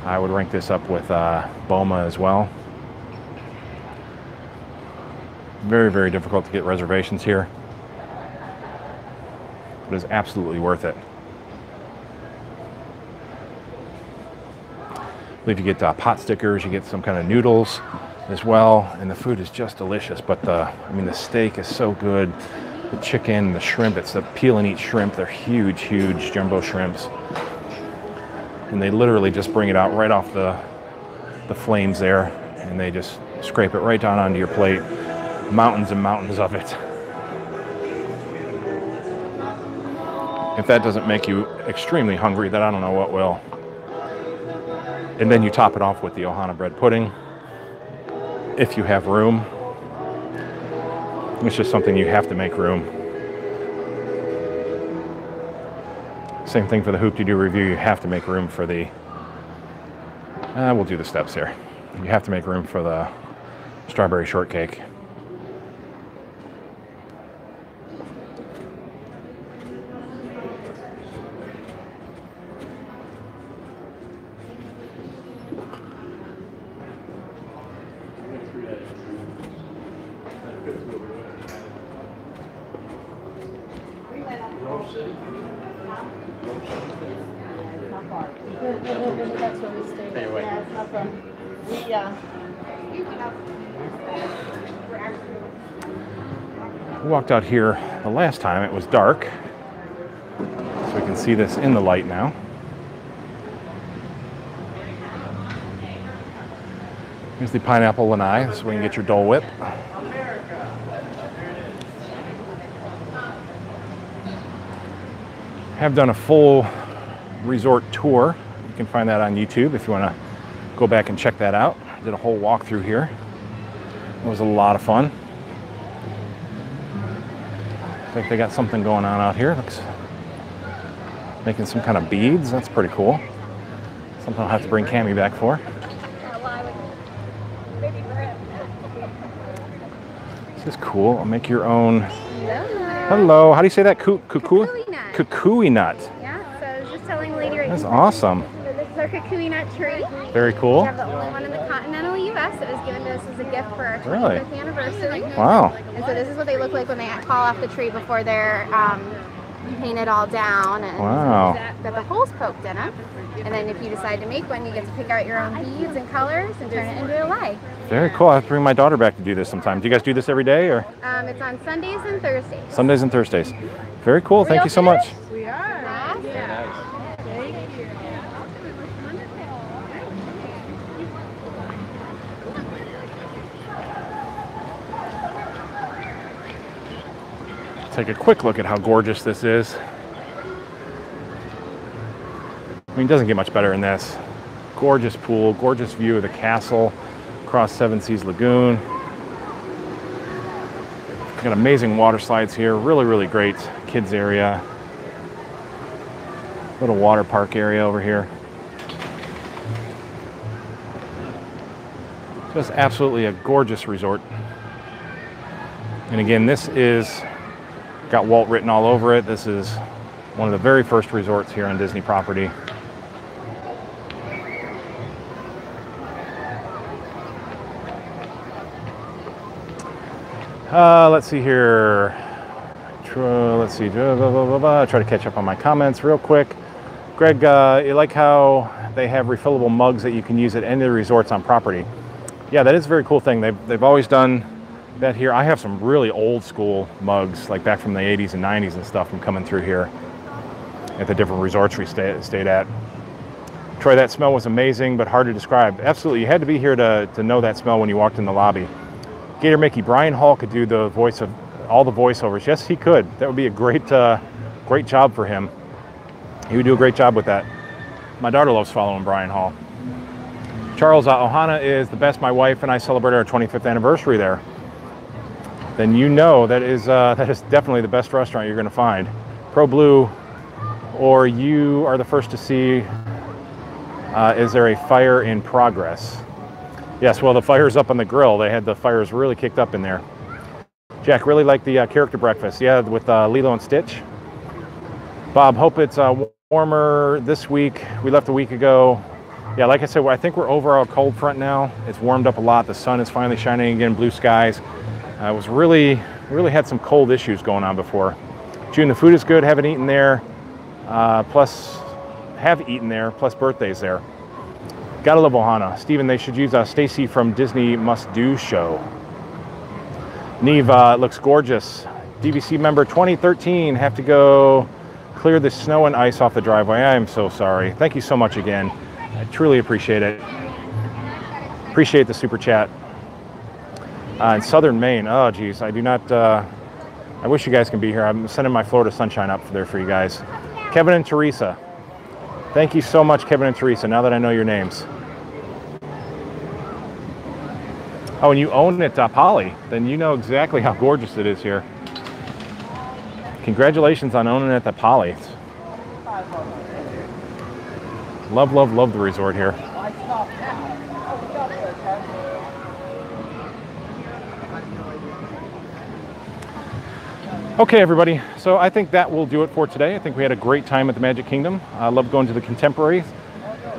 I would rank this up with Boma as well. Very, very difficult to get reservations here, but it's absolutely worth it. I believe you get pot stickers, you get some kind of noodles as well, and the food is just delicious. But the steak is so good. The chicken, the shrimp, it's the peel and eat shrimp. They're huge, huge jumbo shrimps. And they literally just bring it out right off the flames there, and they just scrape it right down onto your plate. Mountains and mountains of it. If that doesn't make you extremely hungry, then I don't know what will. And then you top it off with the Ohana bread pudding, if you have room. It's just something you have to make room. Same thing for the Hoop-de-Doo review. You have to make room for the... we'll do the steps here. You have to make room for the strawberry shortcake. That's where we stayed. Anyway. Yeah, it's not fun. We walked out here the last time. It was dark. So we can see this in the light now. Here's the pineapple lanai. This is where you can get your Dole Whip. Have done a full resort tour. You can find that on YouTube if you want to go back and check that out. Did a whole walkthrough here. It was a lot of fun. I think they got something going on out here. Looks making some kind of beads. That's pretty cool. Something I'll have to bring Cammie back for. This is cool. I'll make your own. Hello. How do you say that? Kukui nut. Kukui nut. Yeah, so I was just telling the lady right That's now. awesome. So this is our kukui nut tree. Very cool. We have the only one in the continental U.S. It was given to us as a gift for our 25th Really? anniversary. Wow. And so this is what they look like when they fall off the tree before they're painted all down. And Wow. got the holes poked in them. And then if you decide to make one, you get to pick out your own beads and colors and turn it into a light. Very cool. I have to bring my daughter back to do this sometime. Do you guys do this every day or? It's on Sundays and Thursdays. Sundays and Thursdays. Very cool. Thank you so much. We are. Take a quick look at how gorgeous this is. I mean, it doesn't get much better than this. Gorgeous pool, gorgeous view of the castle across Seven Seas Lagoon. Got amazing water slides here. Really, really great kids area. Little water park area over here. Just absolutely a gorgeous resort. And again, this is got Walt written all over it. This is one of the very first resorts here on Disney property. Let's see here. Let's see. Try to catch up on my comments real quick. Greg, you like how they have refillable mugs that you can use at any of the resorts on property? Yeah, that is a very cool thing. They've always done that here. I have some really old school mugs, like back from the 80s and 90s and stuff from coming through here at the different resorts we stayed at. Troy, that smell was amazing, but hard to describe. Absolutely, you had to be here to know that smell when you walked in the lobby. Gator Mickey, Brian Hall could do the voice of all the voiceovers. Yes, he could. That would be a great job for him. He would do a great job with that. My daughter loves following Brian Hall. Charles, Ohana is the best. My wife and I celebrated our 25th anniversary there. Then you know that is definitely the best restaurant you're going to find. Pro Blue, or you are the first to see. Is there a fire in progress? Yes, well, the fire's up on the grill. They had the fires really kicked up in there. Jack, really like the character breakfast. Yeah, with Lilo and Stitch. Bob, hope it's warmer this week. We left a week ago. Yeah, like I said, I think we're over our cold front now. It's warmed up a lot. The sun is finally shining again, blue skies. It was really had some cold issues going on before. June, the food is good. Haven't eaten there. Plus birthdays there. Gotta love Ohana. Steven, they should use Stacy from Disney Must Do Show. Neve, it looks gorgeous. DVC member 2013, have to go clear the snow and ice off the driveway. I am so sorry. Thank you so much again. I truly appreciate it. Appreciate the super chat. In Southern Maine, oh geez, I do not, I wish you guys can be here. I'm sending my Florida sunshine up there for you guys. Kevin and Teresa. Thank you so much, Kevin and Teresa, now that I know your names. Oh, and you own it, Polly. Then you know exactly how gorgeous it is here. Congratulations on owning it at Polly. Love, love, love the resort here. Okay, everybody, so I think that will do it for today. I think we had a great time at the Magic Kingdom. I love going to the Contemporary.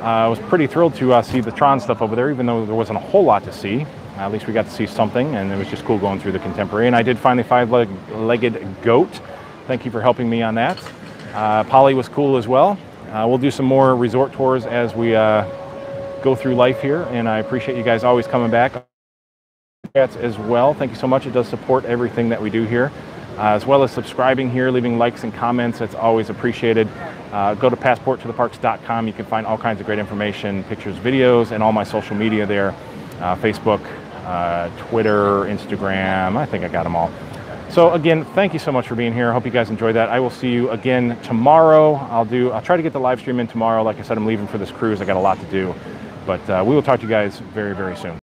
I was pretty thrilled to see the Tron stuff over there, even though there wasn't a whole lot to see. At least we got to see something, and it was just cool going through the Contemporary. And I did find the five-legged goat. Thank you for helping me on that. Polly was cool as well. We'll do some more resort tours as we go through life here, and I appreciate you guys always coming back as well. Thank you so much. It does support everything that we do here, as well as subscribing here, leaving likes and comments. It's always appreciated. Go to passporttotheparks.com. You can find all kinds of great information, pictures, videos, and all my social media there. Facebook, Twitter, Instagram. I think I got them all. So again, thank you so much for being here. I hope you guys enjoyed that. I will see you again tomorrow. I'll try to get the live stream in tomorrow. Like I said, I'm leaving for this cruise. I got a lot to do, but we will talk to you guys very, very soon.